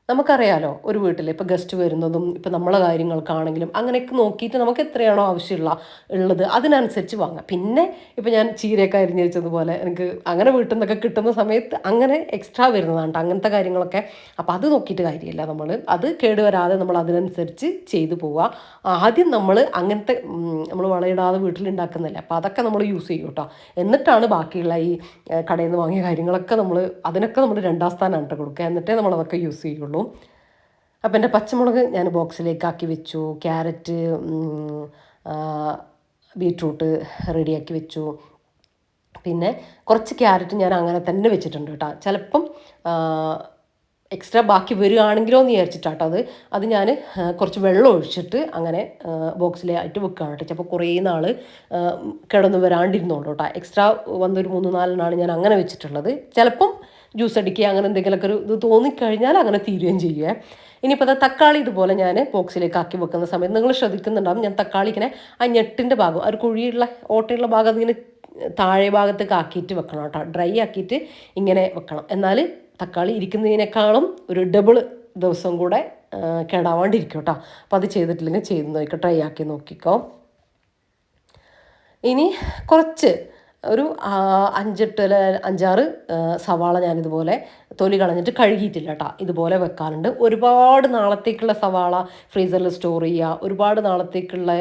നമുക്കറിയാലോ ഒരു വീട്ടിൽ ഇപ്പോൾ ഗസ്റ്റ് വരുന്നതും ഇപ്പോൾ നമ്മളെ കാര്യങ്ങൾക്കാണെങ്കിലും അങ്ങനെയൊക്കെ നോക്കിയിട്ട് നമുക്ക് എത്രയാണോ ഉള്ളത് അതിനനുസരിച്ച് വാങ്ങാം. പിന്നെ ഇപ്പോൾ ഞാൻ ചീരയൊക്കെ അരിഞ്ഞ് വെച്ചതുപോലെ എനിക്ക് അങ്ങനെ വീട്ടിൽ നിന്നൊക്കെ കിട്ടുന്ന സമയത്ത് അങ്ങനെ എക്സ്ട്രാ വരുന്നതാണ് അങ്ങനത്തെ കാര്യങ്ങളൊക്കെ. അപ്പോൾ അത് നോക്കിയിട്ട് കാര്യമില്ല, നമ്മൾ അത് കേടുവരാതെ നമ്മൾ അതിനനുസരിച്ച് ചെയ്തു പോവുക. ആദ്യം നമ്മൾ അങ്ങനത്തെ നമ്മൾ വളയിടാതെ വീട്ടിലുണ്ടാക്കുന്നില്ല, അപ്പോൾ അതൊക്കെ നമ്മൾ യൂസ് ചെയ്യും കേട്ടോ. എന്നിട്ടാണ് ബാക്കിയുള്ള ഈ കടയിൽ നിന്ന് വാങ്ങിയ കാര്യങ്ങളൊക്കെ അതിനൊക്കെ നമ്മൾ 2ാം സ്ഥാനമാണ് കേട്ടോ കൊടുക്കുക, എന്നിട്ടേ നമ്മളതൊക്കെ യൂസ് ചെയ്യുള്ളൂ. അപ്പോൾ എൻ്റെ പച്ചമുളക് ഞാൻ ബോക്സിലേക്ക് ആക്കി വെച്ചു, ക്യാരറ്റ് ബീട്രൂട്ട് റെഡിയാക്കി വെച്ചു. പിന്നെ കുറച്ച് ക്യാരറ്റ് ഞാൻ അങ്ങനെ തന്നെ വെച്ചിട്ടുണ്ട് കേട്ടോ. ചിലപ്പം എക്സ്ട്രാ ബാക്കി വരികയാണെങ്കിലോ എന്ന് വിചാരിച്ചിട്ടാട്ടോ അത് ഞാൻ കുറച്ച് വെള്ളം ഒഴിച്ചിട്ട് അങ്ങനെ ബോക്സിലായിട്ട് വെക്കുകയാണ് കേട്ടോ. ചിലപ്പോൾ കുറേ നാൾ കിടന്ന് വരാണ്ടിരുന്നോളൂ കേട്ടോ. എക്സ്ട്രാ വന്നൊരു 3-4 നാൾ ഞാൻ അങ്ങനെ വെച്ചിട്ടുള്ളത്. ചിലപ്പം ജ്യൂസ് അടിക്കുക അങ്ങനെ എന്തെങ്കിലുമൊക്കെ ഒരു ഇത് തോന്നിക്കഴിഞ്ഞാൽ അങ്ങനെ തീരുകയും ചെയ്യുക. ഇനിയിപ്പോൾ അത് തക്കാളി ഇതുപോലെ ഞാൻ ബോക്സിലേക്ക് ആക്കി വെക്കുന്ന സമയത്ത് നിങ്ങൾ ശ്രദ്ധിക്കുന്നുണ്ടാവും, ഞാൻ തക്കാളി ഇങ്ങനെ ആ ഞെട്ടിൻ്റെ ഭാഗം, ആ ഒരു കുഴിയുള്ള ഓട്ടയുള്ള ഭാഗം അതിങ്ങനെ താഴെ ഭാഗത്തേക്ക് ആക്കിയിട്ട് വെക്കണം കേട്ടോ. ഡ്രൈ ആക്കിയിട്ട് ഇങ്ങനെ വെക്കണം. എന്നാൽ തക്കാളി ഇരിക്കുന്നതിനേക്കാളും ഒരു ഡബിൾ ദിവസം കൂടെ കേടാവാണ്ടിരിക്കും കേട്ടോ. അപ്പോൾ അത് ചെയ്തിട്ടില്ലെങ്കിൽ ചെയ്ത് നോക്കിക്കോ, ട്രൈ ആക്കി നോക്കിക്കോ. ഇനി കുറച്ച് ഒരു 5-6 സവാള ഞാനിതുപോലെ തൊലി കളഞ്ഞിട്ട് കഴുകിയിട്ടില്ല കേട്ടോ, ഇതുപോലെ വെക്കാറുണ്ട്. ഒരുപാട് നാളത്തേക്കുള്ള സവാള ഫ്രീസറിൽ സ്റ്റോർ ചെയ്യുക, ഒരുപാട് നാളത്തേക്കുള്ള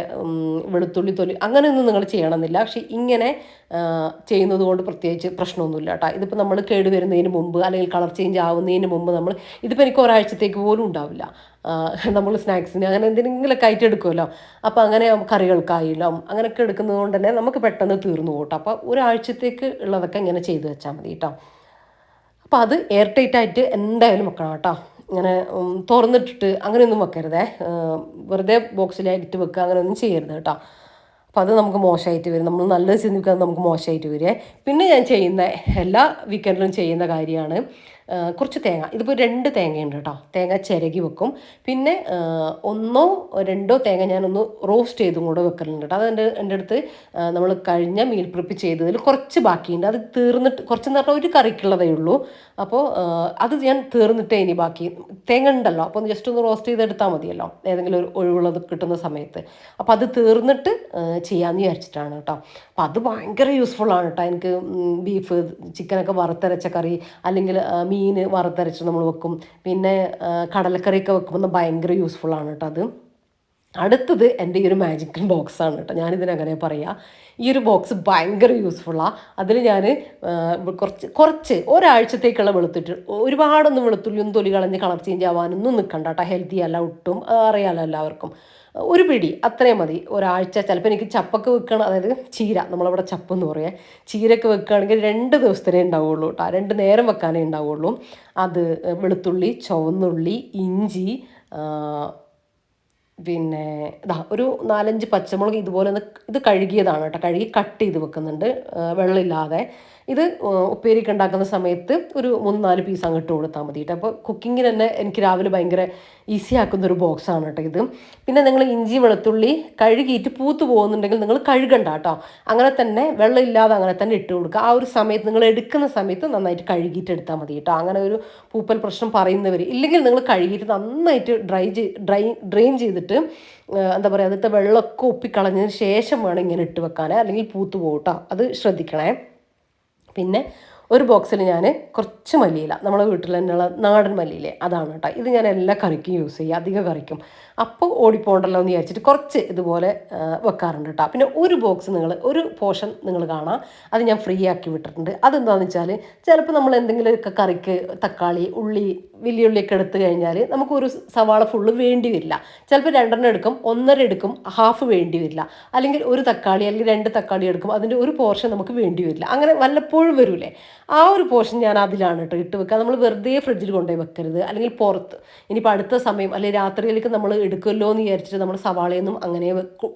വെളുത്തുള്ളി തൊലി അങ്ങനെയൊന്നും നിങ്ങൾ ചെയ്യണമെന്നില്ല. പക്ഷേ ഇങ്ങനെ ചെയ്യുന്നത് കൊണ്ട് പ്രത്യേകിച്ച് പ്രശ്നമൊന്നുമില്ല കേട്ടോ. ഇതിപ്പോൾ നമ്മൾ കേടുവരുന്നതിന് മുമ്പ് അല്ലെങ്കിൽ കളർ ചേഞ്ച് ആവുന്നതിന് മുമ്പ് നമ്മൾ, ഇതിപ്പോൾ എനിക്ക് ഒരാഴ്ചത്തേക്ക് പോലും ഉണ്ടാവില്ല. നമ്മൾ സ്നാക്സിന് അങ്ങനെ എന്തെങ്കിലുമൊക്കെ ആയിട്ട് എടുക്കുമല്ലോ, അപ്പോൾ അങ്ങനെ കറികൾക്കായാലും അങ്ങനെയൊക്കെ എടുക്കുന്നത് കൊണ്ട് തന്നെ നമുക്ക് പെട്ടെന്ന് തീർന്നു പോകട്ടോ. അപ്പോൾ ഒരാഴ്ചത്തേക്ക് ഉള്ളതൊക്കെ ഇങ്ങനെ ചെയ്ത് വെച്ചാൽ മതി കേട്ടോ. അപ്പോൾ അത് എയർ ടൈറ്റ് ആയിട്ട് എന്തായാലും വെക്കണം കേട്ടോ. ഇങ്ങനെ തുറന്നിട്ടിട്ട് അങ്ങനെയൊന്നും വെക്കരുതേ, വെറുതെ ബോക്സിലായിട്ട് വെക്കുക അങ്ങനെയൊന്നും ചെയ്യരുത് കേട്ടോ. അപ്പോൾ അത് നമുക്ക് മോശമായിട്ട് വരും, നമ്മൾ നല്ലത് ചിന്തിക്കാൻ നമുക്ക് മോശമായിട്ട് വരും. പിന്നെ ഞാൻ ചെയ്യുന്ന എല്ലാ വീക്കെൻഡിലും ചെയ്യുന്ന കാര്യമാണ് കുറച്ച് തേങ്ങ, ഇതിപ്പോൾ 2 തേങ്ങയുണ്ട് കേട്ടോ, തേങ്ങ ചിരകി വെക്കും. പിന്നെ 1-2 തേങ്ങ ഞാനൊന്ന് റോസ്റ്റ് ചെയ്തും കൂടെ വെക്കലുണ്ട് കേട്ടോ. അത് എൻ്റെ അടുത്ത് നമ്മൾ കഴിഞ്ഞ മീൽ പ്രിപ്പ് ചെയ്തതിൽ കുറച്ച് ബാക്കിയുണ്ട്, അത് തീർന്നിട്ട് കുറച്ചെന്ന് പറഞ്ഞാൽ ഒരു കറിക്കുള്ളതേ ഉള്ളൂ. അപ്പോൾ അത് ഞാൻ തീർന്നിട്ടേ ഇനി ബാക്കി തേങ്ങ ഉണ്ടല്ലോ, അപ്പോൾ ജസ്റ്റ് ഒന്ന് റോസ്റ്റ് ചെയ്തെടുത്താൽ മതിയല്ലോ ഏതെങ്കിലും ഒരു ഒഴിവുള്ളത് കിട്ടുന്ന സമയത്ത്. അപ്പോൾ അത് തീർന്നിട്ട് ചെയ്യാമെന്ന് വിചാരിച്ചിട്ടാണ് കേട്ടോ. അപ്പോൾ അത് ഭയങ്കര യൂസ്ഫുള്ളാണ് കേട്ടോ. എനിക്ക് ബീഫ് ചിക്കനൊക്കെ വറുത്തരച്ച കറി അല്ലെങ്കിൽ മീൻ വറുത്തരച്ച് നമ്മൾ വെക്കും, പിന്നെ കടലക്കറിയൊക്കെ വെക്കുമ്പോൾ ഭയങ്കര യൂസ്ഫുള്ളാണ് കേട്ടോ അത്. അടുത്തത് എൻ്റെ ഈ ഒരു മാജിക്കൽ ബോക്സാണ് കേട്ടോ, ഞാനിതിനങ്ങനെ പറയുക. ഈ ഒരു ബോക്സ് ഭയങ്കര യൂസ്ഫുള്ളാണ്. അതിൽ ഞാൻ കുറച്ച് ഒരാഴ്ചത്തേക്കുള്ള വെളുത്തിട്ട്, ഒരുപാടൊന്നും വെളുത്തുള്ളിയൊന്നും തൊലി കളഞ്ഞ് കളർ ചേഞ്ച് ആവാനൊന്നും നിൽക്കണ്ട കേട്ടോ, ഹെൽത്തി അല്ല ഒട്ടും, അറിയാമല്ലോ എല്ലാവർക്കും. ഒരു പിടി അത്രയും മതി ഒരാഴ്ച. ചിലപ്പോൾ എനിക്ക് ചപ്പൊക്കെ വെക്കണം, അതായത് ചീര, നമ്മളവിടെ ചപ്പ് എന്ന് പറയാം, ചീരയൊക്കെ വെക്കുകയാണെങ്കിൽ 2 ദിവസത്തിനേ ഉണ്ടാവുള്ളൂ കേട്ടോ, 2 നേരം വെക്കാനേ ഉണ്ടാവുള്ളൂ. അത് വെളുത്തുള്ളി, ചുവന്നുള്ളി, ഇഞ്ചി, പിന്നെ ഇതാ ഒരു 4-5 പച്ചമുളക് ഇതുപോലെ ഒന്ന് ഇത് കഴുകിയതാണ് കേട്ടോ, കഴുകി കട്ട് ചെയ്ത് വെക്കുന്നുണ്ട് വെള്ളമില്ലാതെ. ഇത് ഉപ്പേരിക്ക് ഉണ്ടാക്കുന്ന സമയത്ത് ഒരു 3-4 പീസ് അങ്ങോട്ട് കൊടുത്താൽ മതി കേട്ടോ. അപ്പോൾ കുക്കിങ്ങിന് തന്നെ എനിക്ക് രാവിലെ ഭയങ്കര ഈസി ആക്കുന്നൊരു ബോക്സാണ് കേട്ടോ ഇത്. പിന്നെ നിങ്ങൾ ഇഞ്ചി വെളുത്തുള്ളി കഴുകിയിട്ട് പൂത്ത് പോകുന്നുണ്ടെങ്കിൽ നിങ്ങൾ കഴുകണ്ട കേട്ടോ, അങ്ങനെ തന്നെ വെള്ളമില്ലാതെ അങ്ങനെ തന്നെ ഇട്ട് കൊടുക്കുക. ആ ഒരു സമയത്ത് നിങ്ങൾ എടുക്കുന്ന സമയത്ത് നന്നായിട്ട് കഴുകിയിട്ട് എടുത്താൽ മതി കേട്ടോ. അങ്ങനെ ഒരു പൂപ്പൽ പ്രശ്നം പറയുന്നവർ ഇല്ലെങ്കിൽ നിങ്ങൾ കഴുകിയിട്ട് നന്നായിട്ട് ഡ്രെയിൻ ചെയ്തിട്ട് എന്താ പറയുക, അതിലത്തെ വെള്ളമൊക്കെ ഒപ്പിക്കളഞ്ഞതിന് ശേഷം വേണം ഇങ്ങനെ ഇട്ട് വെക്കാൻ, അല്ലെങ്കിൽ പൂത്ത് പോകും കേട്ടോ, അത് ശ്രദ്ധിക്കണേ. പിന്നെ ഒരു ബോക്സിൽ ഞാൻ കുറച്ച് മല്ലിയില, നമ്മുടെ വീട്ടിൽ തന്നെയുള്ള നാടൻ മല്ലിയില, അതാണ് കേട്ടോ. ഇത് ഞാൻ എല്ലാ കറിക്കും യൂസ് ചെയ്യും, അധികം കറിക്കും. അപ്പോൾ ഓടിപ്പോണ്ടല്ലോ എന്ന് വിചാരിച്ചിട്ട് കുറച്ച് ഇതുപോലെ വെക്കാറുണ്ട് കേട്ടോ. പിന്നെ ഒരു ബോക്സ് ഒരു പോർഷൻ നിങ്ങൾ കാണാം, അത് ഞാൻ ഫ്രീ ആക്കി വിട്ടിട്ടുണ്ട്. അതെന്താണെന്ന് വെച്ചാൽ ചിലപ്പോൾ നമ്മൾ എന്തെങ്കിലുമൊക്കെ കറിക്ക് തക്കാളി, ഉള്ളി, വലിയ ഉള്ളിയൊക്കെ എടുത്തു കഴിഞ്ഞാൽ നമുക്കൊരു സവാള ഫുള്ള് വേണ്ടി വരില്ല. ചിലപ്പോൾ 2 എടുക്കും, 1.5 എടുക്കും, ഹാഫ് വേണ്ടി വരില്ല. അല്ലെങ്കിൽ ഒരു തക്കാളി അല്ലെങ്കിൽ 2 തക്കാളി എടുക്കും, അതിൻ്റെ ഒരു പോർഷൻ നമുക്ക് വേണ്ടി വരില്ല. അങ്ങനെ വല്ലപ്പോഴും വരൂലേ, ആ ഒരു പോർഷൻ ഞാൻ അതിലാണ് കേട്ടോ ഇട്ട് വെക്കുക. നമ്മൾ വെറുതെ ഫ്രിഡ്ജിൽ കൊണ്ടുപോയി വെക്കരുത്, അല്ലെങ്കിൽ പുറത്ത് ഇനിയിപ്പോൾ അടുത്ത സമയം അല്ലെങ്കിൽ രാത്രിയിലേക്ക് നമ്മൾ എടുക്കുമല്ലോ എന്ന് വിചാരിച്ചിട്ട് നമ്മൾ സവാളയൊന്നും അങ്ങനെ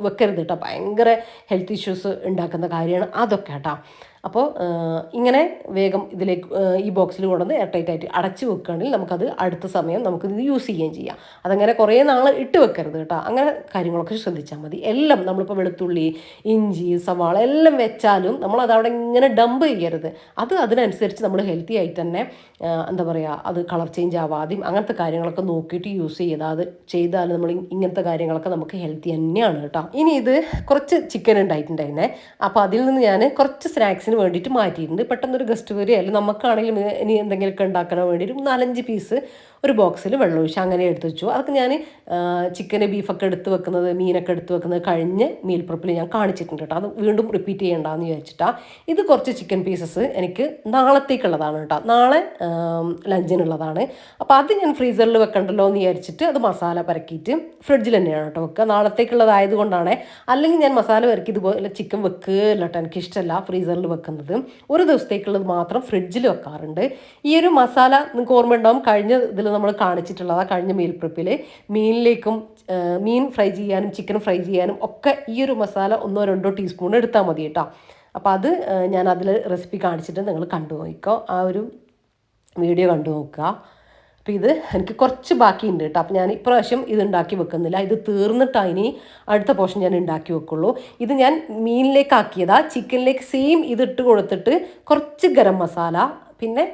വെക്കരുത് കേട്ടോ. ഭയങ്കര ഹെൽത്ത് ഇഷ്യൂസ് ഉണ്ടാക്കുന്ന കാര്യമാണ് അതൊക്കെ കേട്ടോ. അപ്പോൾ ഇങ്ങനെ വേഗം ഇതിലേക്ക് ഈ ബോക്സിൽ കൊണ്ടുവന്ന് എയർ ടൈറ്റ് ആയിട്ട് അടച്ച് വെക്കുകയാണെങ്കിൽ നമുക്കത് അടുത്ത സമയം നമുക്കിത് യൂസ് ചെയ്യുകയും ചെയ്യാം. അതങ്ങനെ കുറേ നാൾ ഇട്ട് വെക്കരുത് കേട്ടോ. അങ്ങനെ കാര്യങ്ങളൊക്കെ ശ്രദ്ധിച്ചാൽ മതി. എല്ലാം നമ്മളിപ്പോൾ വെളുത്തുള്ളി, ഇഞ്ചി, സവാള എല്ലാം വെച്ചാലും നമ്മളത് അവിടെ ഇങ്ങനെ ഡംപ് ചെയ്യരുത്. അത് അതിനനുസരിച്ച് നമ്മൾ ഹെൽത്തി ആയിട്ട് തന്നെ എന്താ പറയുക, അത് കളർ ചേഞ്ച് ആവാതെയും അങ്ങനത്തെ കാര്യങ്ങളൊക്കെ നോക്കിയിട്ട് യൂസ് ചെയ്താൽ നമ്മൾ ഇങ്ങനത്തെ കാര്യങ്ങളൊക്കെ നമുക്ക് ഹെൽത്തി തന്നെയാണ് കേട്ടോ. ഇനി ഇത് കുറച്ച് ചിക്കൻ ഉണ്ടായിട്ടുണ്ടായിരുന്നേ, അപ്പോൾ അതിൽ നിന്ന് ഞാൻ കുറച്ച് സ്നാക്സിന് വേണ്ടിയിട്ട് മാറ്റിയിട്ടുണ്ട്. പെട്ടെന്നൊരു ഗസ്റ്റ് വരികയല്ല, നമുക്കാണെങ്കിലും ഇനി എന്തെങ്കിലുമൊക്കെ ഉണ്ടാക്കാൻ വേണ്ടിയിട്ട് 4-5 പീസ് ഒരു ബോക്സിൽ വെള്ളമൊഴിച്ച് അങ്ങനെ എടുത്ത് വെച്ചു. അതൊക്കെ ഞാൻ ചിക്കന്, ബീഫൊക്കെ എടുത്ത് വെക്കുന്നത്, മീനൊക്കെ എടുത്ത് വെക്കുന്നത് കഴിഞ്ഞ് മീൽ പ്രിപ്പിൽ ഞാൻ കാണിച്ചിട്ടുണ്ട് കേട്ടോ. അത് വീണ്ടും റിപ്പീറ്റ് ചെയ്യേണ്ടെന്ന് വിചാരിച്ചിട്ടാണ്. ഇത് കുറച്ച് ചിക്കൻ പീസസ് എനിക്ക് നാളത്തേക്കുള്ളതാണ് കേട്ടോ, നാളെ ലഞ്ചിനുള്ളതാണ്. അപ്പോൾ അത് ഞാൻ ഫ്രീസറിൽ വെക്കണ്ടല്ലോ എന്ന് വിചാരിച്ചിട്ട് അത് മസാല പരക്കിയിട്ട് ഫ്രിഡ്ജിൽ തന്നെയാണ് കേട്ടോ വെക്കുക, നാളത്തേക്കുള്ളതായത് കൊണ്ടാണ്. അല്ലെങ്കിൽ ഞാൻ മസാല പരക്കി ഇതുപോലെ ചിക്കൻ വെക്കുകയല്ല കേട്ടോ, എനിക്കിഷ്ടമല്ല ഫ്രീസറിൽ വെക്കുന്നത്. ഒരു ദിവസത്തേക്കുള്ളത് മാത്രം ഫ്രിഡ്ജിൽ വെക്കാറുണ്ട്. ഈ ഒരു മസാല നിങ്ങൾക്ക് ഓർമ്മ ഉണ്ടാവും, കഴിഞ്ഞ ഇതിൽ നമ്മൾ കാണിച്ചിട്ടുള്ളതാണ്, കഴിഞ്ഞ മീൽ പ്രിപ്പിൽ മീനിലേക്കും മീൻ ഫ്രൈ ചെയ്യാനും ചിക്കൻ ഫ്രൈ ചെയ്യാനും ഒക്കെ ഈ ഒരു മസാല 1-2 ടീസ്പൂൺ എടുത്താൽ മതി കേട്ടോ. അപ്പോൾ അത് ഞാൻ അതിൽ റെസിപ്പി കാണിച്ചിട്ട് നിങ്ങൾ കണ്ടു നോക്കിക്കോ. ആ ഒരു വീഡിയോ കണ്ടു നോക്കുക. അപ്പോൾ ഇത് എനിക്ക് കുറച്ച് ബാക്കിയുണ്ട് കേട്ടോ. അപ്പോൾ ഞാൻ ഇപ്രാവശ്യം ഇത് ഉണ്ടാക്കി വെക്കുന്നില്ല. ഇത് തീർന്നിട്ടാണ് ഇനി അടുത്ത പോർഷൻ ഞാൻ ഉണ്ടാക്കി വെക്കുള്ളൂ. ഇത് ഞാൻ മീനിലേക്ക് ആക്കിയതാ. ചിക്കനിലേക്ക് സെയിം ഇതിട്ട് കൊടുത്തിട്ട് കുറച്ച് ഗരം മസാല, പിന്നെ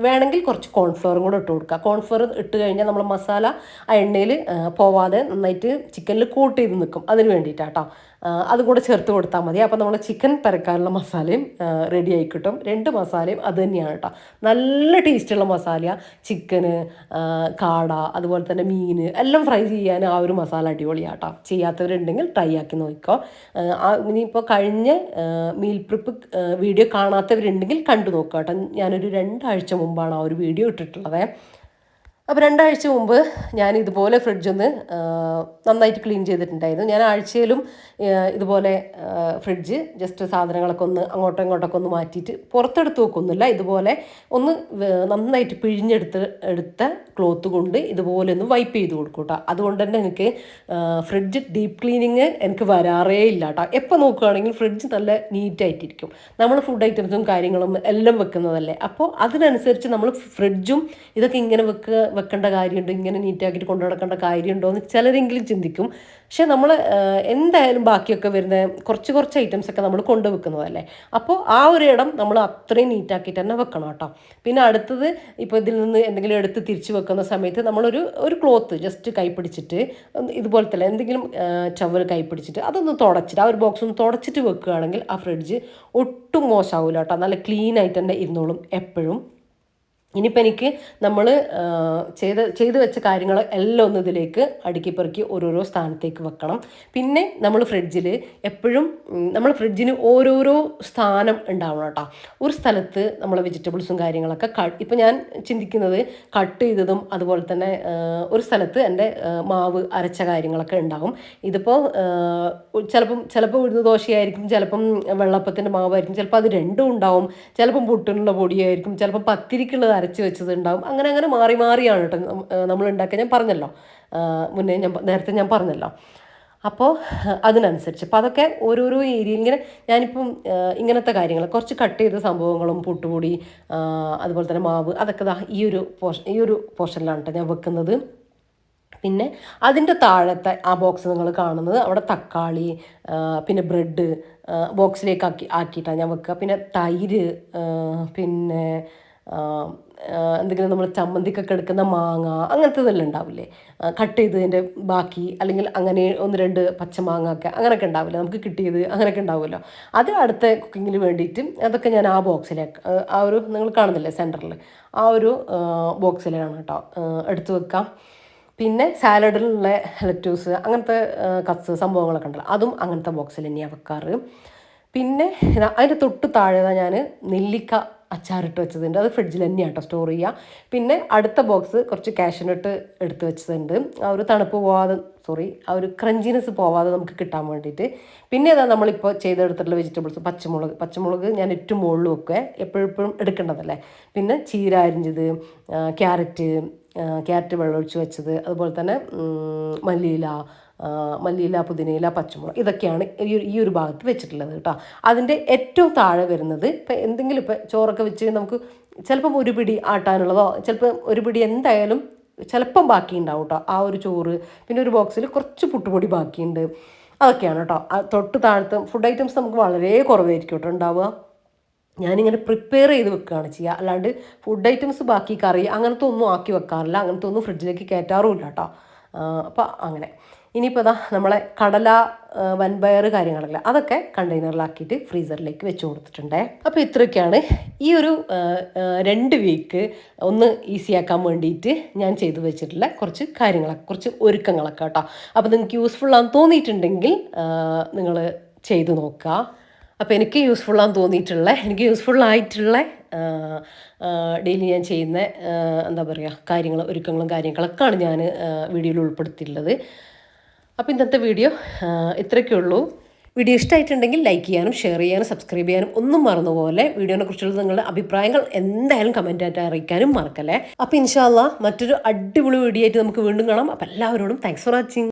വേണമെങ്കിൽ കുറച്ച് കോൺഫ്ലവറും കൂടെ ഇട്ട് കൊടുക്കുക. കോൺഫ്ലവർ ഇട്ട് കഴിഞ്ഞാൽ നമ്മൾ മസാല ആ എണ്ണയിൽ പോവാതെ നന്നായിട്ട് ചിക്കനിൽ കൂട്ട് ചെയ്ത് നിൽക്കും. അതിന് വേണ്ടിയിട്ടാട്ടോ. അതും കൂടെ ചേർത്ത് കൊടുത്താൽ മതി. അപ്പോൾ നമ്മൾ ചിക്കൻ പരക്കാനുള്ള മസാലയും റെഡി ആയി കിട്ടും. 2 മസാലയും അത് തന്നെയാണ് കേട്ടോ. നല്ല ടേസ്റ്റുള്ള മസാല. ചിക്കന്, കാട, അതുപോലെ തന്നെ മീൻ എല്ലാം ഫ്രൈ ചെയ്യാൻ ആ ഒരു മസാല അടിപൊളിയാണ് കേട്ടോ. ചെയ്യാത്തവരുണ്ടെങ്കിൽ ട്രൈ ആക്കി നോക്കിക്കോ. ഇനിയിപ്പോൾ കഴിഞ്ഞ മീൽ പ്രിപ്പ് വീഡിയോ കാണാത്തവരുണ്ടെങ്കിൽ കണ്ടു നോക്കുക കേട്ടോ. ഞാനൊരു 2 ആഴ്ച മുമ്പാണ് ആ ഒരു വീഡിയോ ഇട്ടിട്ടുള്ളത്. അപ്പോൾ 2 ആഴ്ച മുമ്പ് ഞാൻ ഇതുപോലെ ഫ്രിഡ്ജൊന്ന് നന്നായിട്ട് ക്ലീൻ ചെയ്തിട്ടുണ്ടായിരുന്നു. ഞാൻ ആഴ്ചയിലും ഇതുപോലെ ഫ്രിഡ്ജ് ജസ്റ്റ് സാധനങ്ങളൊക്കെ ഒന്ന് അങ്ങോട്ടോ ഇങ്ങോട്ടൊക്കെ ഒന്ന് മാറ്റിയിട്ട് പുറത്തെടുത്ത് വെക്കൊന്നുമില്ല. ഇതുപോലെ ഒന്ന് നന്നായിട്ട് എടുത്ത ക്ലോത്ത് കൊണ്ട് ഇതുപോലെ ഒന്ന് വൈപ്പ് ചെയ്ത് കൊടുക്കും കേട്ടോ. അതുകൊണ്ട് തന്നെ എനിക്ക് ഫ്രിഡ്ജ് ഡീപ്പ് ക്ലീനിങ് എനിക്ക് വരാറേ ഇല്ല കേട്ടോ. എപ്പോൾ നോക്കുകയാണെങ്കിൽ ഫ്രിഡ്ജ് നല്ല നീറ്റായിട്ടിരിക്കും. നമ്മൾ ഫുഡ് ഐറ്റംസും കാര്യങ്ങളും എല്ലാം വെക്കുന്നതല്ലേ. അപ്പോൾ അതിനനുസരിച്ച് നമ്മൾ ഫ്രിഡ്ജും ഇതൊക്കെ ഇങ്ങനെ വെക്കേണ്ട കാര്യമുണ്ട്, ഇങ്ങനെ നീറ്റാക്കിയിട്ട് കൊണ്ടു നടക്കേണ്ട കാര്യമുണ്ടോ എന്ന് ചിലരെങ്കിലും ചിന്തിക്കും. പക്ഷെ നമ്മൾ എന്തായാലും ബാക്കിയൊക്കെ വരുന്ന കുറച്ച് ഐറ്റംസൊക്കെ നമ്മൾ കൊണ്ടുവെക്കുന്നതല്ലേ. അപ്പോൾ ആ ഒരു ഇടം നമ്മൾ അത്രയും നീറ്റാക്കിയിട്ട് തന്നെ വെക്കണം കേട്ടോ. പിന്നെ അടുത്തത് ഇപ്പോൾ ഇതിൽ നിന്ന് എന്തെങ്കിലും എടുത്ത് തിരിച്ച് വെക്കുന്ന സമയത്ത് നമ്മളൊരു ക്ലോത്ത് ജസ്റ്റ് കൈ പിടിച്ചിട്ട് ഇതുപോലത്തെ എന്തെങ്കിലും ടവൽ കൈ പിടിച്ചിട്ട് അതൊന്ന് തുടച്ചിട്ട് ആ ഒരു ബോക്സ് ഒന്ന് തുടച്ചിട്ട് വെക്കുകയാണെങ്കിൽ ആ ഫ്രിഡ്ജ് ഒട്ടും മോശമാവില്ല കേട്ടോ. നല്ല ക്ലീൻ ആയിട്ട് തന്നെ ഇരുന്നോളും എപ്പോഴും. ഇനിയിപ്പോൾ എനിക്ക് നമ്മൾ ചെയ്ത് വെച്ച കാര്യങ്ങൾ എല്ലാം ഒന്ന് ഇതിലേക്ക് അടുക്കി പെറുക്കി ഓരോരോ സ്ഥാനത്തേക്ക് വെക്കണം. പിന്നെ നമ്മൾ ഫ്രിഡ്ജിൽ എപ്പോഴും നമ്മൾ ഫ്രിഡ്ജിന് ഓരോരോ സ്ഥാനം ഉണ്ടാവണം കേട്ടോ. ഒരു സ്ഥലത്ത് നമ്മൾ വെജിറ്റബിൾസും കാര്യങ്ങളൊക്കെ ഇപ്പം ഞാൻ ചിന്തിക്കുന്നത് കട്ട് ചെയ്തതും അതുപോലെ തന്നെ ഒരു സ്ഥലത്ത് എൻ്റെ മാവ് അരച്ച കാര്യങ്ങളൊക്കെ ഉണ്ടാകും. ഇതിപ്പോൾ ചിലപ്പോൾ ഉഴുന്ന് ദോശയായിരിക്കും, ചിലപ്പം വെള്ളപ്പത്തിൻ്റെ മാവായിരിക്കും, ചിലപ്പോൾ അത് രണ്ടും ഉണ്ടാവും, ചിലപ്പം പുട്ടിനുള്ള പൊടിയായിരിക്കും, ചിലപ്പം പത്തിരിക്കുള്ളത് അരച്ച് വെച്ചതുണ്ടാവും. അങ്ങനെ മാറിയാണ് കേട്ടോ നമ്മൾ ഉണ്ടാക്കുക. ഞാൻ പറഞ്ഞല്ലോ നേരത്തെ ഞാൻ പറഞ്ഞല്ലോ. അപ്പോൾ അതിനനുസരിച്ച് അപ്പോൾ അതൊക്കെ ഓരോരോ ഏരിയ ഇങ്ങനെ ഞാനിപ്പം ഇങ്ങനത്തെ കാര്യങ്ങൾ കുറച്ച് കട്ട് ചെയ്ത സംഭവങ്ങളും പുട്ടുപൊടി അതുപോലെ തന്നെ മാവ് അതൊക്കെ ഈ ഒരു പോർഷനിലാണ് കേട്ടോ ഞാൻ വെക്കുന്നത്. പിന്നെ അതിൻ്റെ താഴത്തെ ആ ബോക്സ് നിങ്ങൾ കാണുന്നത് അവിടെ തക്കാളി പിന്നെ ബ്രെഡ് ബോക്സിലേക്ക് ആക്കിയിട്ടാണ് ഞാൻ വെക്കുക. പിന്നെ തൈര്, പിന്നെ എന്തെങ്കിലും നമ്മൾ ചമ്മന്തിക്കൊക്കെ എടുക്കുന്ന മാങ്ങ അങ്ങനത്തെ ഇതെല്ലാം ഉണ്ടാവില്ലേ, കട്ട് ചെയ്തതിൻ്റെ ബാക്കി, അല്ലെങ്കിൽ അങ്ങനെ 1-2 പച്ചമാങ്ങ ഒക്കെ അങ്ങനെയൊക്കെ ഉണ്ടാവില്ല നമുക്ക് കിട്ടിയത്, അങ്ങനെയൊക്കെ ഉണ്ടാവുമല്ലോ. അത് അടുത്ത കുക്കിങ്ങിന് വേണ്ടിയിട്ട് അതൊക്കെ ഞാൻ ആ ബോക്സിലേക്ക് ആ ഒരു നിങ്ങൾ കാണുന്നില്ലേ സെൻറ്ററിൽ ആ ഒരു ബോക്സിലാണ് കേട്ടോ എടുത്തു വെക്കാം. പിന്നെ സാലഡിലുള്ള ലെറ്റൂസ് അങ്ങനത്തെ കട്സ് സംഭവങ്ങളൊക്കെ ഉണ്ടല്ലോ അതും അങ്ങനത്തെ ബോക്സിൽ തന്നെയാണ് വെക്കാറ്. പിന്നെ അതിൻ്റെ തൊട്ട് താഴെ ഞാൻ നെല്ലിക്ക അച്ചാറിട്ട് വെച്ചതുണ്ട്, അത് ഫ്രിഡ്ജിൽ തന്നെയാണ് കേട്ടോ സ്റ്റോർ ചെയ്യുക. പിന്നെ അടുത്ത ബോക്സ് കുറച്ച് കാഷ്യൂനട്ട് എടുത്ത് വെച്ചതുണ്ട്, ആ ഒരു തണുപ്പ് പോവാതെ ആ ഒരു ക്രഞ്ചിനെസ് പോവാതെ നമുക്ക് കിട്ടാൻ വേണ്ടിയിട്ട്. പിന്നെ അതാ നമ്മളിപ്പോൾ ചെയ്തെടുത്തിട്ടുള്ള വെജിറ്റബിൾസ് പച്ചമുളക് ഞാൻ ഏറ്റവും മുകളിൽ വെക്കുക, എപ്പോഴും എടുക്കേണ്ടതല്ലേ. പിന്നെ ചീര അരിഞ്ഞത്, ക്യാരറ്റ് വെള്ളമൊഴിച്ച് വെച്ചത്, അതുപോലെ തന്നെ മല്ലിയില, പുതിനയില, പച്ചമുളക് ഇതൊക്കെയാണ് ഈ ഒരു ഭാഗത്ത് വെച്ചിട്ടുള്ളത് കേട്ടോ. അതിൻ്റെ ഏറ്റവും താഴെ വരുന്നത് ഇപ്പം എന്തെങ്കിലും ഇപ്പം ചോറൊക്കെ വെച്ച് നമുക്ക് ചിലപ്പം ഒരു പിടി ആട്ടാനുള്ളതോ ചിലപ്പോൾ ഒരു പിടി എന്തായാലും ചിലപ്പം ബാക്കി ഉണ്ടാവും കേട്ടോ ആ ഒരു ചോറ്. പിന്നെ ഒരു ബോക്സിൽ കുറച്ച് പുട്ടുപൊടി ബാക്കിയുണ്ട്, അതൊക്കെയാണ് കേട്ടോ. തൊട്ട് താഴത്തെ ഫുഡ് ഐറ്റംസ് നമുക്ക് വളരെ കുറവായിരിക്കും കേട്ടോ ഉണ്ടാവുക. ഞാനിങ്ങനെ പ്രിപ്പയർ ചെയ്ത് വെക്കുകയാണ് ചെയ്യുക, അല്ലാണ്ട് ഫുഡ് ഐറ്റംസ് ബാക്കി കറി അങ്ങനത്തെ ഒന്നും ആക്കി വെക്കാറില്ല, അങ്ങനത്തെ ഒന്നും ഫ്രിഡ്ജിലേക്ക് കയറ്റാറുമില്ല കേട്ടോ. അപ്പോൾ അങ്ങനെ ഇനിയിപ്പോൾ നമ്മളെ കടല, വൻപയർ കാര്യങ്ങളല്ല അതൊക്കെ കണ്ടെയ്നറിലാക്കിയിട്ട് ഫ്രീസറിലേക്ക് വെച്ച് കൊടുത്തിട്ടുണ്ട്. അപ്പോൾ ഇത്രയൊക്കെയാണ് ഈ ഒരു 2 വീക്ക് ഒന്ന് ഈസിയാക്കാൻ വേണ്ടിയിട്ട് ഞാൻ ചെയ്തു വെച്ചിട്ടുള്ള കുറച്ച് കാര്യങ്ങളൊക്കെ, കുറച്ച് ഒരുക്കങ്ങളൊക്കെ കേട്ടോ. അപ്പോൾ നിങ്ങൾക്ക് യൂസ്ഫുള്ളാന്ന് തോന്നിയിട്ടുണ്ടെങ്കിൽ നിങ്ങൾ ചെയ്തു നോക്കുക. അപ്പോൾ എനിക്ക് യൂസ്ഫുള്ളായിട്ടുള്ള ഡെയിലി ഞാൻ ചെയ്യുന്ന എന്താ പറയുക ഒരുക്കങ്ങളും കാര്യങ്ങളൊക്കെയാണ് ഞാൻ വീഡിയോയിൽ ഉൾപ്പെടുത്തിയിട്ടുള്ളത്. അപ്പോൾ ഇന്നത്തെ വീഡിയോ ഇത്രയൊക്കെ ഉള്ളൂ. വീഡിയോ ഇഷ്ടമായിട്ടുണ്ടെങ്കിൽ ലൈക്ക് ചെയ്യാനും ഷെയർ ചെയ്യാനും സബ്സ്ക്രൈബ് ചെയ്യാനും ഒന്നും മറന്നുപോലെ. വീഡിയോനെ കുറിച്ചുള്ള നിങ്ങളുടെ അഭിപ്രായങ്ങൾ എന്തായാലും കമൻറ്റായിട്ട് അറിയിക്കാനും മറക്കല്ലേ. അപ്പോൾ ഇൻഷാ അല്ലാഹ് മറ്റൊരു അടിപൊളി വീഡിയോ ആയിട്ട് നമുക്ക് വീണ്ടും കാണാം. അപ്പോൾ എല്ലാവരോടും താങ്ക്സ് ഫോർ വാച്ചിങ്.